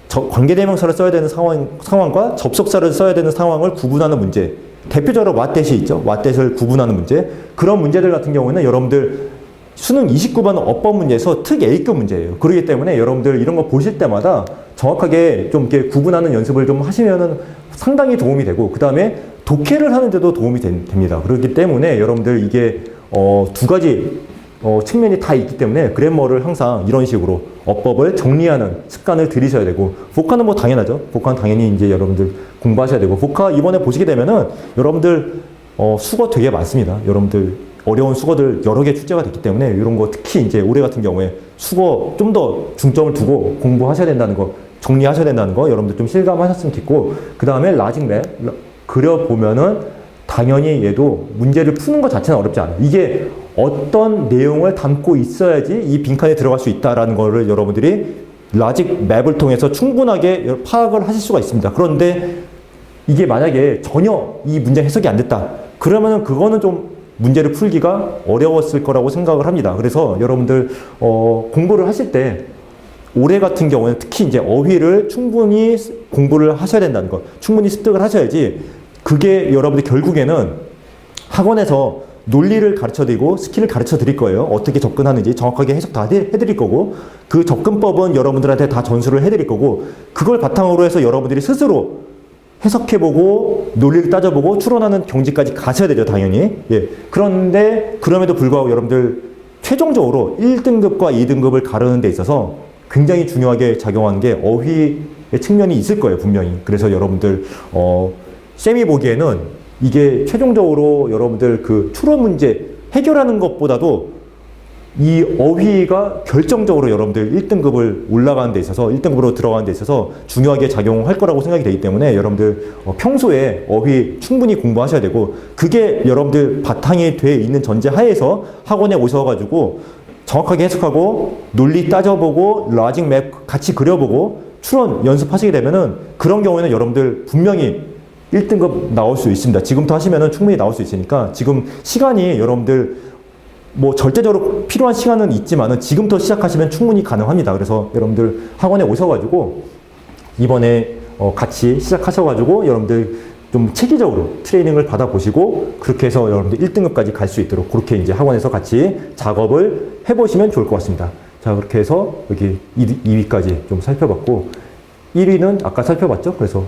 S1: 관계대명사를 써야 되는 상황과 접속사를 써야 되는 상황을 구분하는 문제. 대표적으로 what-이 있죠. what-을 구분하는 문제. 그런 문제들 같은 경우는 여러분들 수능 29번 어법 문제에서 특 A급 문제예요. 그렇기 때문에 여러분들 이런 거 보실 때마다 정확하게 좀 이렇게 구분하는 연습을 좀 하시면은 상당히 도움이 되고, 그 다음에 독해를 하는데도 도움이 됩니다. 그렇기 때문에 여러분들 이게 2가지 측면이 다 있기 때문에 그래머를 항상 이런 식으로 어법을 정리하는 습관을 들이셔야 되고, 복화는 뭐 당연하죠. 복화는 당연히 이제 여러분들 공부하셔야 되고, 복화 이번에 보시게 되면은 여러분들 수거 되게 많습니다. 여러분들 어려운 수거들 여러 개 출제가 됐기 때문에 이런 거 특히 이제 올해 같은 경우에 수거 좀 더 중점을 두고 공부하셔야 된다는 거, 정리하셔야 된다는 거 여러분들 좀 실감하셨으면 좋겠고, 그 다음에 라직 맵 그려보면은 당연히 얘도 문제를 푸는 것 자체는 어렵지 않아요. 이게 어떤 내용을 담고 있어야지 이 빈칸에 들어갈 수 있다라는 거를 여러분들이 라직 맵을 통해서 충분하게 파악을 하실 수가 있습니다. 그런데 이게 만약에 전혀 이 문제 해석이 안 됐다. 그러면은 그거는 좀 문제를 풀기가 어려웠을 거라고 생각을 합니다. 그래서 여러분들 공부를 하실 때 올해 같은 경우는 특히 이제 어휘를 충분히 공부를 하셔야 된다는 것, 충분히 습득을 하셔야지 그게 여러분들 결국에는 학원에서 논리를 가르쳐 드리고 스킬을 가르쳐 드릴 거예요. 어떻게 접근하는지 정확하게 해석 다 해드릴 거고 그 접근법은 여러분들한테 다 전수를 해드릴 거고 그걸 바탕으로 해서 여러분들이 스스로 해석해보고 논리를 따져보고 추론하는 경지까지 가셔야 되죠, 당연히. 예. 그런데 그럼에도 불구하고 여러분들 최종적으로 1등급과 2등급을 가르는 데 있어서 굉장히 중요하게 작용하는 게 어휘의 측면이 있을 거예요, 분명히. 그래서 여러분들 쌤이 보기에는 이게 최종적으로 여러분들 그 추론 문제 해결하는 것보다도 이 어휘가 결정적으로 여러분들 1등급을 올라가는 데 있어서 1등급으로 들어가는 데 있어서 중요하게 작용할 거라고 생각이 되기 때문에 여러분들 평소에 어휘 충분히 공부하셔야 되고 그게 여러분들 바탕이 돼 있는 전제 하에서 학원에 오셔가지고 정확하게 해석하고 논리 따져보고 로직 맵 같이 그려보고 추론 연습하시게 되면은 그런 경우에는 여러분들 분명히 1등급 나올 수 있습니다. 지금부터 하시면은 충분히 나올 수 있으니까 지금 시간이 여러분들 뭐 절대적으로 필요한 시간은 있지만은 지금부터 시작하시면 충분히 가능합니다. 그래서 여러분들 학원에 오셔가지고 이번에 같이 시작하셔가지고 여러분들 좀 체계적으로 트레이닝을 받아보시고 그렇게 해서 여러분들 1등급까지 갈 수 있도록 그렇게 이제 학원에서 같이 작업을 해보시면 좋을 것 같습니다. 자, 그렇게 해서 여기 2위까지 좀 살펴봤고 1위는 아까 살펴봤죠? 그래서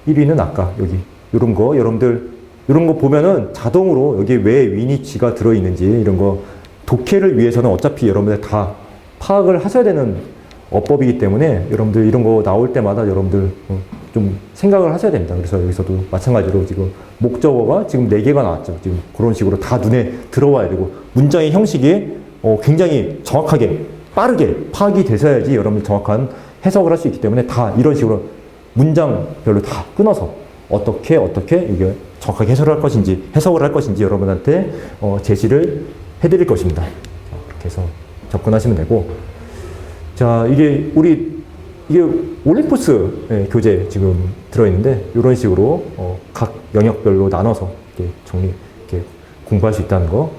S1: 1위는 아까 여기 이런 거 여러분들 이런 거 보면은 자동으로 여기 왜 위니치가 들어있는지 이런 거 독해를 위해서는 어차피 여러분들 다 파악을 하셔야 되는 어법이기 때문에 여러분들 이런 거 나올 때마다 여러분들 좀 생각을 하셔야 됩니다. 그래서 여기서도 마찬가지로 지금 목적어가 지금 4개가 나왔죠. 지금 그런 식으로 다 눈에 들어와야 되고 문장의 형식이 굉장히 정확하게 빠르게 파악이 되셔야지 여러분들 정확한 해석을 할 수 있기 때문에 다 이런 식으로 문장별로 다 끊어서 어떻게 이게 정확하게 해석을 할 것인지 여러분한테 제시를 해드릴 것입니다. 그렇게 해서 접근하시면 되고, 자, 이게 올림포스 교재 지금 들어있는데 이런 식으로 각 영역별로 나눠서 이렇게 이렇게 공부할 수 있다는 거,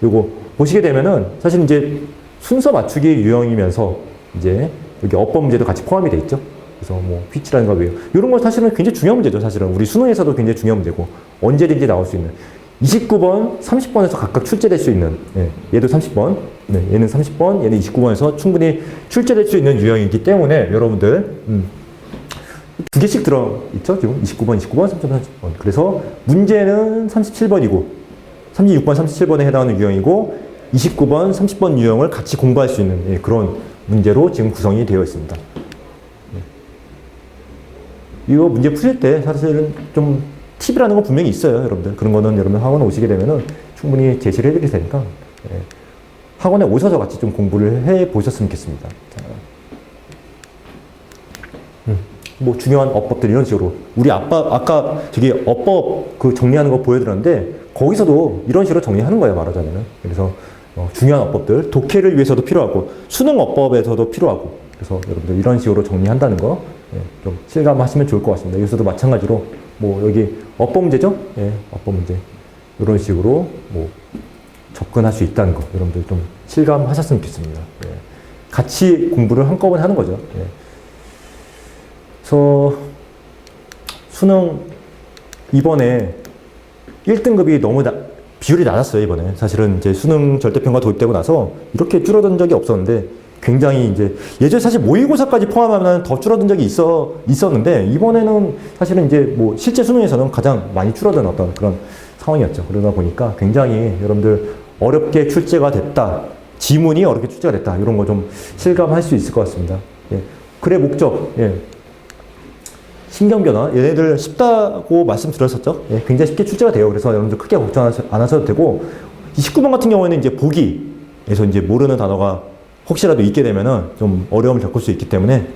S1: 요거 보시게 되면은 사실 이제 순서 맞추기 유형이면서 이제 여기 어법 문제도 같이 포함이 돼 있죠. 그래서 뭐 피치라는 거 왜요? 이런 거 사실은 굉장히 중요한 문제죠. 사실은 우리 수능에서도 굉장히 중요한 문제고 언제든지 나올 수 있는 29번, 30번에서 각각 출제될 수 있는 얘도 30번, 얘는 30번, 얘는 29번에서 충분히 출제될 수 있는 유형이기 때문에 여러분들 2개씩 들어있죠. 지금 29번, 30번. 그래서 문제는 37번이고 36번, 37번에 해당하는 유형이고 29번, 30번 유형을 같이 공부할 수 있는 그런 문제로 지금 구성이 되어 있습니다. 이거 문제 풀릴 때 사실은 좀 팁이라는 건 분명히 있어요, 여러분들. 그런 거는 여러분 학원에 오시게 되면은 충분히 제시를 해드릴 테니까 학원에 오셔서 같이 좀 공부를 해 보셨으면 좋겠습니다. 뭐 중요한 어법들 이런 식으로 우리 아까 저기 어법 그 정리하는 거 보여드렸는데 거기서도 이런 식으로 정리하는 거예요, 말하자면은. 그래서 중요한 어법들 독해를 위해서도 필요하고 수능 어법에서도 필요하고 그래서 여러분들 이런 식으로 정리한다는 거 좀 실감하시면 좋을 것 같습니다. 여기서도 마찬가지로 뭐 여기 어법 문제죠? 어법 문제 이런 식으로 뭐 접근할 수 있다는 거 여러분들 좀 실감하셨으면 좋겠습니다. 같이 공부를 한꺼번에 하는 거죠. 그래서 수능 이번에 1등급이 너무 비율이 낮았어요. 이번에 사실은 이제 수능 절대평가 도입되고 나서 이렇게 줄어든 적이 없었는데 굉장히 이제 예전에 사실 모의고사까지 포함하면 더 줄어든 적이 있었는데 이번에는 사실은 이제 뭐 실제 수능에서는 가장 많이 줄어든 어떤 그런 상황이었죠. 그러다 보니까 굉장히 여러분들 어렵게 출제가 됐다. 지문이 어렵게 출제가 됐다. 이런 거 좀 실감할 수 있을 것 같습니다. 글의 목적, 신경변화, 얘네들 쉽다고 말씀드렸었죠. 굉장히 쉽게 출제가 돼요. 그래서 여러분들 크게 걱정 안 하셔도 되고 29번 같은 경우에는 이제 보기에서 이제 모르는 단어가 혹시라도 있게 되면은 좀 어려움을 겪을 수 있기 때문에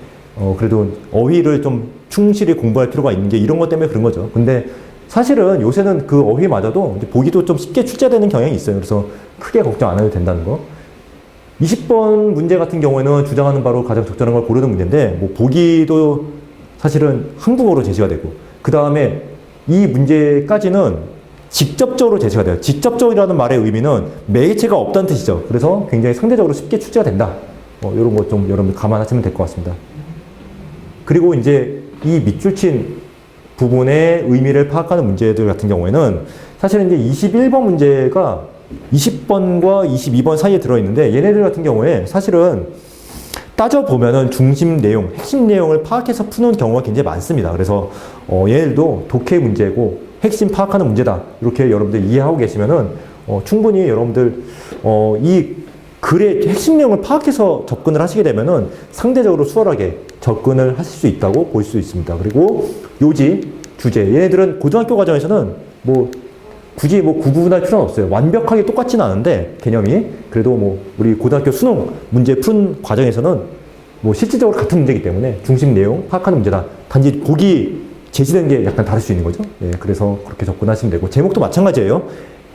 S1: 그래도 어휘를 좀 충실히 공부할 필요가 있는 게 이런 것 때문에 그런 거죠. 근데 사실은 요새는 그 어휘마저도 이제 보기도 좀 쉽게 출제되는 경향이 있어요. 그래서 크게 걱정 안 해도 된다는 거. 20번 문제 같은 경우에는 주장하는 바로 가장 적절한 걸 고르는 문제인데 뭐 보기도 사실은 한국어로 제시가 되고 그 다음에 이 문제까지는 직접적으로 제시가 돼요. 직접적이라는 말의 의미는 매개체가 없다는 뜻이죠. 그래서 굉장히 상대적으로 쉽게 출제가 된다. 이런 거 좀 여러분 감안하시면 될 것 같습니다. 그리고 이제 이 밑줄 친 부분의 의미를 파악하는 문제들 같은 경우에는 사실은 이제 21번 문제가 20번과 22번 사이에 들어있는데 얘네들 같은 경우에 사실은 따져보면은 중심 내용, 핵심 내용을 파악해서 푸는 경우가 굉장히 많습니다. 그래서 얘네들도 독해 문제고 핵심 파악하는 문제다. 이렇게 여러분들 이해하고 계시면은 충분히 여러분들 이 글의 핵심 내용을 파악해서 접근을 하시게 되면은 상대적으로 수월하게 접근을 하실 수 있다고 볼 수 있습니다. 그리고 요지, 주제 얘네들은 고등학교 과정에서는 뭐 굳이 뭐 구분할 필요는 없어요. 완벽하게 똑같지는 않은데 개념이 그래도 뭐 우리 고등학교 수능 문제 푸는 과정에서는 뭐 실질적으로 같은 문제이기 때문에 중심 내용 파악하는 문제다. 단지 거기 제시된 게 약간 다를 수 있는 거죠. 예, 그래서 그렇게 접근하시면 되고 제목도 마찬가지예요.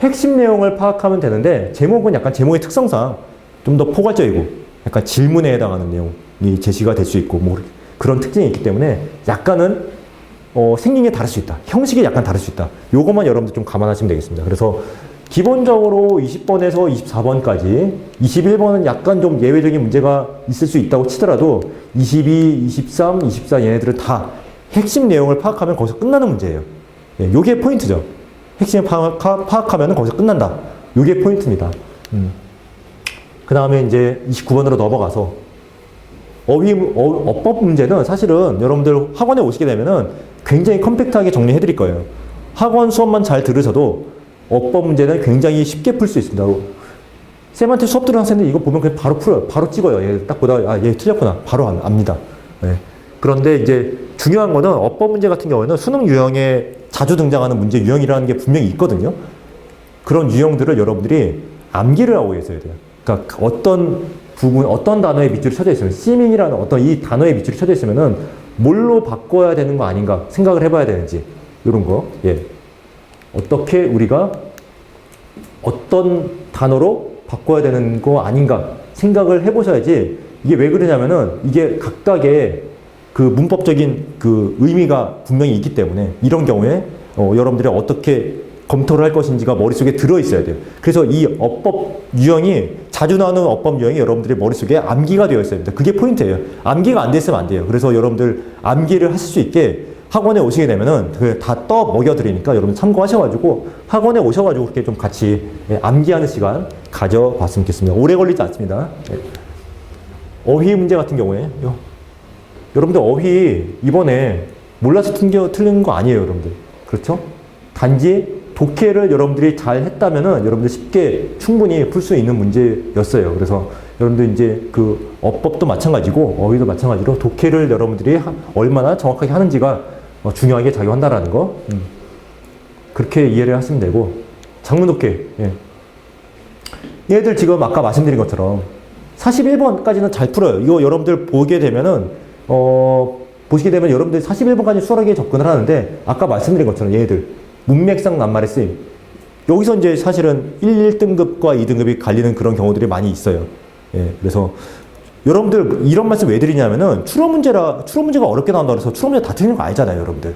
S1: 핵심 내용을 파악하면 되는데 제목은 약간 제목의 특성상 좀 더 포괄적이고 약간 질문에 해당하는 내용이 제시가 될 수 있고 뭐 그런 특징이 있기 때문에 약간은 생긴 게 다를 수 있다. 형식이 약간 다를 수 있다. 요것만 여러분들 좀 감안하시면 되겠습니다. 그래서 기본적으로 20번에서 24번까지 21번은 약간 좀 예외적인 문제가 있을 수 있다고 치더라도 22, 23, 24 얘네들은 다 핵심 내용을 파악하면 거기서 끝나는 문제예요. 예, 요게 포인트죠. 핵심을 파악하면 거기서 끝난다. 요게 포인트입니다. 그 다음에 이제 29번으로 넘어가서 어법 문제는 사실은 여러분들 학원에 오시게 되면은 굉장히 컴팩트하게 정리해 드릴 거예요. 학원 수업만 잘 들으셔도 어법 문제는 굉장히 쉽게 풀 수 있습니다. 쌤한테 수업 들은 학생들 이거 보면 그냥 바로 풀어요. 바로 찍어요. 얘 딱 보다 얘 틀렸구나. 바로 압니다. 네. 그런데 이제 중요한 거는 어법 문제 같은 경우에는 수능 유형에 자주 등장하는 문제 유형이라는 게 분명히 있거든요. 그런 유형들을 여러분들이 암기를 하고 계셔야 돼요. 그러니까 어떤 부분, 어떤 단어에 밑줄이 쳐져 있으면, 시밍이라는 어떤 이 단어에 밑줄이 쳐져 있으면은 뭘로 바꿔야 되는 거 아닌가 생각을 해봐야 되는지, 이런 거. 예. 어떻게 우리가 어떤 단어로 바꿔야 되는 거 아닌가 생각을 해보셔야지. 이게 왜 그러냐면은 이게 각각의 그 문법적인 그 의미가 분명히 있기 때문에 이런 경우에 여러분들이 어떻게 검토를 할 것인지가 머릿속에 들어있어야 돼요. 그래서 이 어법 유형이 자주 나오는 어법 유형이 여러분들의 머릿속에 암기가 되어 있어야 됩니다. 그게 포인트예요. 암기가 안 됐으면 안 돼요. 그래서 여러분들 암기를 하실 수 있게 학원에 오시게 되면은 그 다 떠 먹여드리니까 여러분 참고하셔가지고 학원에 오셔가지고 그렇게 좀 같이 암기하는 시간 가져봤으면 좋겠습니다. 오래 걸리지 않습니다. 어휘 문제 같은 경우에 여러분들 어휘 이번에 몰라서 틀린 거 아니에요, 여러분들. 그렇죠? 단지 독해를 여러분들이 잘 했다면은 여러분들 쉽게 충분히 풀 수 있는 문제였어요. 그래서 여러분들 이제 그 어법도 마찬가지고 어휘도 마찬가지로 독해를 여러분들이 얼마나 정확하게 하는지가 중요하게 작용한다라는 거. 그렇게 이해를 하시면 되고, 작문 독해. 예. 얘들 지금 아까 말씀드린 것처럼 41번까지는 잘 풀어요. 이거 여러분들 보게 되면은 보시게 되면 여러분들 41번까지 수월하게 접근을 하는데, 아까 말씀드린 것처럼 얘들 문맥상 낱말의 쓰임. 여기서 이제 사실은 1등급과 2등급이 갈리는 그런 경우들이 많이 있어요. 예, 그래서 여러분들 이런 말씀 왜 드리냐면은 추론 문제가 어렵게 나온다 그래서 추론 문제 다 틀리는 거 아니잖아요, 여러분들.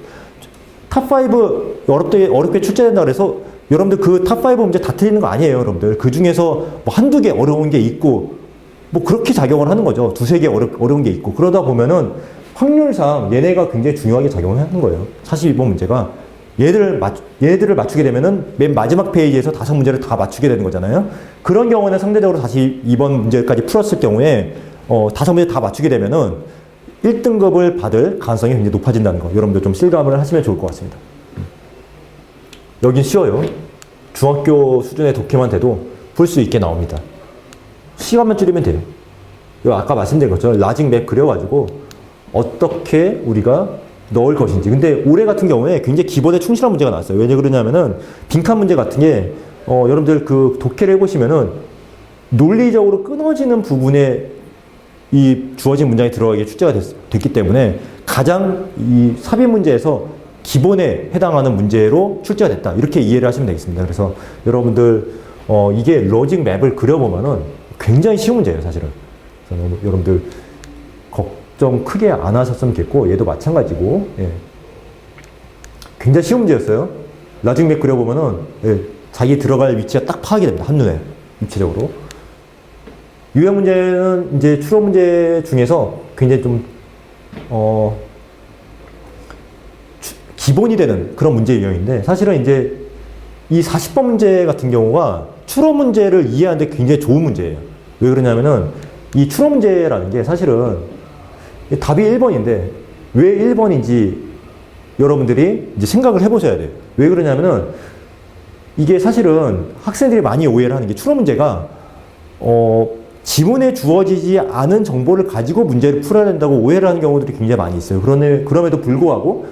S1: 탑5 어렵게 출제된다 그래서 여러분들 그 탑5 문제 다 틀리는 거 아니에요, 여러분들. 그 중에서 뭐 한두 개 어려운 게 있고 뭐 그렇게 작용을 하는 거죠. 두세 개 어려운 게 있고. 그러다 보면은 확률상 얘네가 굉장히 중요하게 작용을 하는 거예요. 42번 문제가. 얘들을 맞추게 되면은 맨 마지막 페이지에서 5문제를 다 맞추게 되는 거잖아요. 그런 경우는 상대적으로 다시 2번 문제까지 풀었을 경우에 5문제 다 맞추게 되면은 1등급을 받을 가능성이 굉장히 높아진다는 거. 여러분들 좀 실감을 하시면 좋을 것 같습니다. 여긴 쉬워요. 중학교 수준의 독해만 돼도 풀 수 있게 나옵니다. 시간만 줄이면 돼요. 아까 말씀드린 것처럼 라직 맵 그려가지고 어떻게 우리가 넣을 것인지. 근데 올해 같은 경우에 굉장히 기본에 충실한 문제가 나왔어요. 왜 그러냐면은 빈칸 문제 같은 게 여러분들 그 독해를 해보시면은 논리적으로 끊어지는 부분에 이 주어진 문장이 들어가게 출제가 됐기 때문에 가장 이 삽입 문제에서 기본에 해당하는 문제로 출제가 됐다. 이렇게 이해를 하시면 되겠습니다. 그래서 여러분들 이게 로직 맵을 그려보면은 굉장히 쉬운 문제예요, 사실은. 그래서 여러분들 걱정 크게 안 하셨으면 좋겠고, 얘도 마찬가지고, 예. 굉장히 쉬운 문제였어요. 나중에 그려보면은, 예, 자기 들어갈 위치가 딱 파악이 됩니다. 한눈에. 입체적으로. 유형 문제는 이제 추론 문제 중에서 굉장히 좀, 기본이 되는 그런 문제 유형인데, 사실은 이제 이 40번 문제 같은 경우가 추론 문제를 이해하는데 굉장히 좋은 문제예요. 왜 그러냐면은 이 추론 문제라는 게 사실은 답이 1번인데 왜 1번인지 여러분들이 이제 생각을 해보셔야 돼요. 왜 그러냐면은 이게 사실은 학생들이 많이 오해를 하는 게 추론 문제가 지문에 주어지지 않은 정보를 가지고 문제를 풀어야 된다고 오해를 하는 경우들이 굉장히 많이 있어요. 그럼에도 불구하고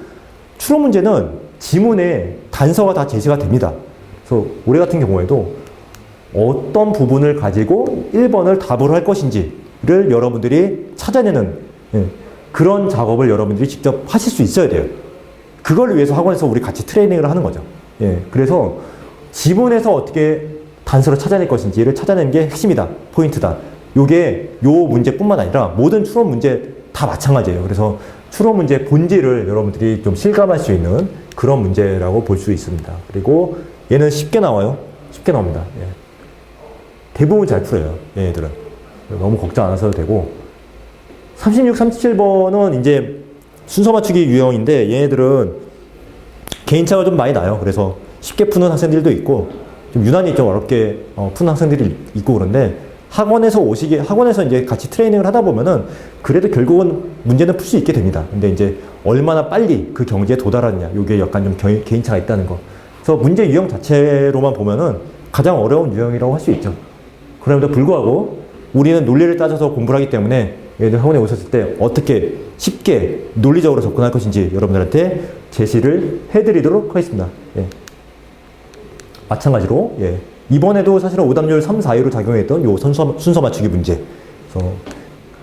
S1: 추론 문제는 지문에 단서가 다 제시가 됩니다. 그래서 올해 같은 경우에도 어떤 부분을 가지고 1번을 답으로 할 것인지를 여러분들이 찾아내는, 예, 그런 작업을 여러분들이 직접 하실 수 있어야 돼요. 그걸 위해서 학원에서 우리 같이 트레이닝을 하는 거죠. 예, 그래서 지문에서 어떻게 단서를 찾아낼 것인지를 찾아내는 게 핵심이다. 포인트다. 요게 요 문제뿐만 아니라 모든 추론 문제 다 마찬가지예요. 그래서 추론 문제 본질을 여러분들이 좀 실감할 수 있는 그런 문제라고 볼 수 있습니다. 그리고 얘는 쉽게 나와요. 쉽게 나옵니다. 예. 대부분 잘 풀어요. 얘네들은. 너무 걱정 안 하셔도 되고. 36, 37번은 이제 순서 맞추기 유형인데 얘네들은 개인차가 좀 많이 나요. 그래서 쉽게 푸는 학생들도 있고 좀 유난히 좀 어렵게 푸는 학생들이 있고 그런데 학원에서 이제 같이 트레이닝을 하다 보면은 그래도 결국은 문제는 풀 수 있게 됩니다. 근데 이제 얼마나 빨리 그 경지에 도달하느냐, 요게 약간 좀 개인차가 있다는 거. 그래서 문제 유형 자체로만 보면은 가장 어려운 유형이라고 할 수 있죠. 그럼에도 불구하고 우리는 논리를 따져서 공부를 하기 때문에 얘들 학원에 오셨을 때 어떻게 쉽게 논리적으로 접근할 것인지 여러분들한테 제시를 해드리도록 하겠습니다. 예. 마찬가지로, 예. 이번에도 사실은 오답률 3, 4위로 작용했던 요 순서 맞추기 문제. 그래서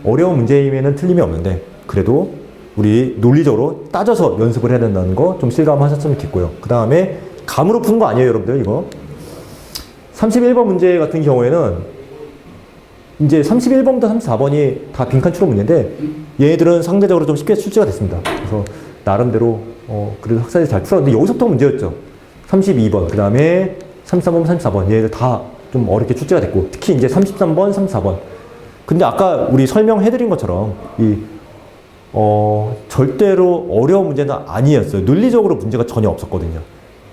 S1: 어려운 문제임에는 틀림이 없는데 그래도 우리 논리적으로 따져서 연습을 해야 된다는 거 좀 실감하셨으면 좋겠고요. 그 다음에 감으로 푸는 거 아니에요, 여러분들 이거. 31번 문제 같은 경우에는 이제 31번부터 34번이 다 빈칸 추론 문제인데 얘네들은 상대적으로 좀 쉽게 출제가 됐습니다. 그래서 나름대로 그래도 학생들이 잘 풀었는데 여기서부터 문제였죠. 32번, 그 다음에 33번, 34번 얘네들 다 좀 어렵게 출제가 됐고 특히 이제 33번, 34번. 근데 아까 우리 설명해드린 것처럼 절대로 어려운 문제는 아니었어요. 논리적으로 문제가 전혀 없었거든요.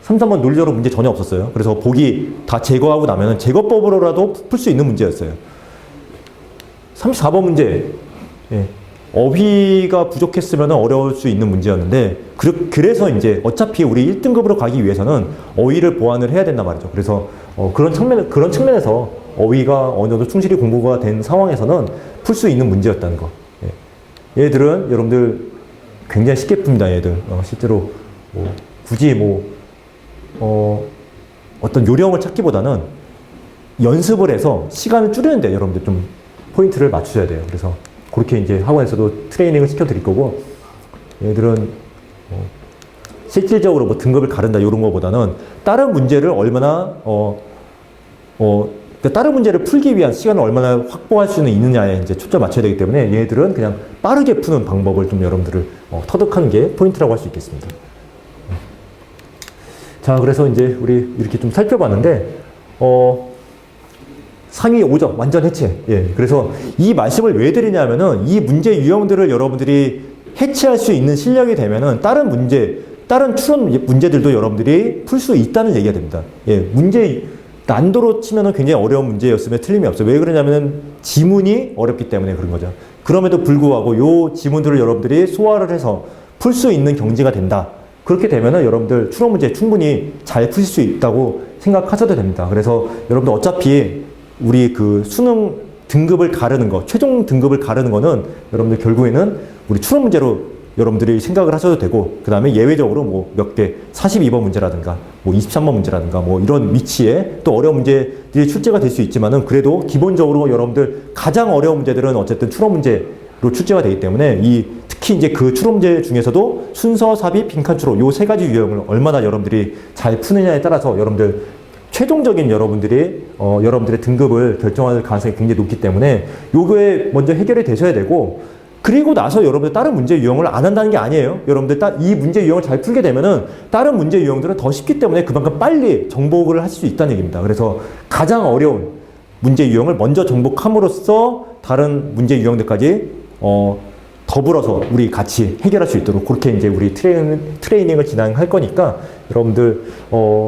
S1: 33번 논리적으로 문제 전혀 없었어요. 그래서 보기 다 제거하고 나면은 제거법으로라도 풀 수 있는 문제였어요. 34번 문제, 예. 어휘가 부족했으면 어려울 수 있는 문제였는데 그래서 이제 어차피 우리 1등급으로 가기 위해서는 어휘를 보완을 해야 된단 말이죠. 그래서 그런 측면에서 어휘가 어느 정도 충실히 공부가 된 상황에서는 풀 수 있는 문제였다는 거. 예. 얘들은 여러분들 굉장히 쉽게 풉니다. 얘들 실제로 굳이 어떤 요령을 찾기보다는 연습을 해서 시간을 줄이는데 여러분들 좀 포인트를 맞추셔야 돼요. 그래서 그렇게 이제 학원에서도 트레이닝을 시켜드릴 거고, 얘들은 실질적으로 등급을 가른다 이런 거보다는 다른 문제를 얼마나 그러니까 다른 문제를 풀기 위한 시간을 얼마나 확보할 수는 있느냐에 이제 초점 맞춰야 되기 때문에 얘들은 그냥 빠르게 푸는 방법을 좀 여러분들을 터득하는 게 포인트라고 할 수 있겠습니다. 자, 그래서 이제 우리 이렇게 좀 살펴봤는데 상위 5점 완전 해체. 예. 그래서 이 말씀을 왜 드리냐면은 이 문제 유형들을 여러분들이 해체할 수 있는 실력이 되면은 다른 추론 문제들도 여러분들이 풀 수 있다는 얘기가 됩니다. 예. 문제 난도로 치면은 굉장히 어려운 문제였으면 틀림이 없어요. 왜 그러냐면은 지문이 어렵기 때문에 그런 거죠. 그럼에도 불구하고 요 지문들을 여러분들이 소화를 해서 풀 수 있는 경지가 된다. 그렇게 되면은 여러분들 추론 문제 충분히 잘 푸실 수 있다고 생각하셔도 됩니다. 그래서 여러분들 어차피 우리 그 수능 등급을 가르는 거, 최종 등급을 가르는 거는 여러분들 결국에는 우리 추론 문제로 여러분들이 생각을 하셔도 되고, 그 다음에 예외적으로 몇 개, 42번 문제라든가, 23번 문제라든가, 이런 위치에 또 어려운 문제들이 출제가 될 수 있지만은 그래도 기본적으로 여러분들 가장 어려운 문제들은 어쨌든 추론 문제로 출제가 되기 때문에 특히 이제 그 추론 문제 중에서도 순서, 삽입, 빈칸 추론 요 세 가지 유형을 얼마나 여러분들이 잘 푸느냐에 따라서 여러분들 최종적인 여러분들의 등급을 결정할 가능성이 굉장히 높기 때문에 요거에 먼저 해결이 되셔야 되고, 그리고 나서 여러분들 다른 문제 유형을 안 한다는 게 아니에요. 여러분들 이 문제 유형을 잘 풀게 되면은 다른 문제 유형들은 더 쉽기 때문에 그만큼 빨리 정복을 할 수 있다는 얘기입니다. 그래서 가장 어려운 문제 유형을 먼저 정복함으로써 다른 문제 유형들까지 더불어서 우리 같이 해결할 수 있도록 그렇게 이제 우리 트레이닝을 진행할 거니까 여러분들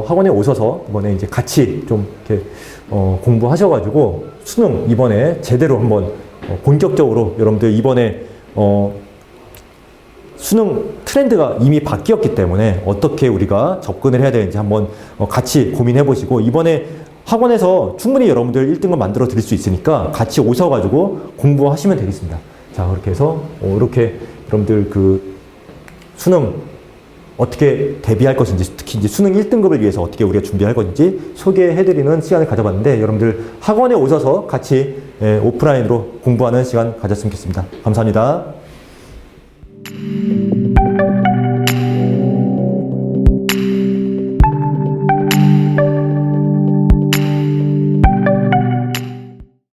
S1: 학원에 오셔서 이번에 이제 같이 좀 이렇게 공부하셔가지고 수능 이번에 제대로 한번 본격적으로 여러분들 이번에 수능 트렌드가 이미 바뀌었기 때문에 어떻게 우리가 접근을 해야 되는지 한번 같이 고민해 보시고 이번에 학원에서 충분히 여러분들 1등급 만들어 드릴 수 있으니까 같이 오셔가지고 공부하시면 되겠습니다. 자, 그렇게 해서 이렇게 여러분들 그 수능 어떻게 대비할 것인지 특히 이제 수능 1등급을 위해서 어떻게 우리가 준비할 것인지 소개해드리는 시간을 가져봤는데 여러분들 학원에 오셔서 같이 오프라인으로 공부하는 시간 가졌으면 좋겠습니다. 감사합니다.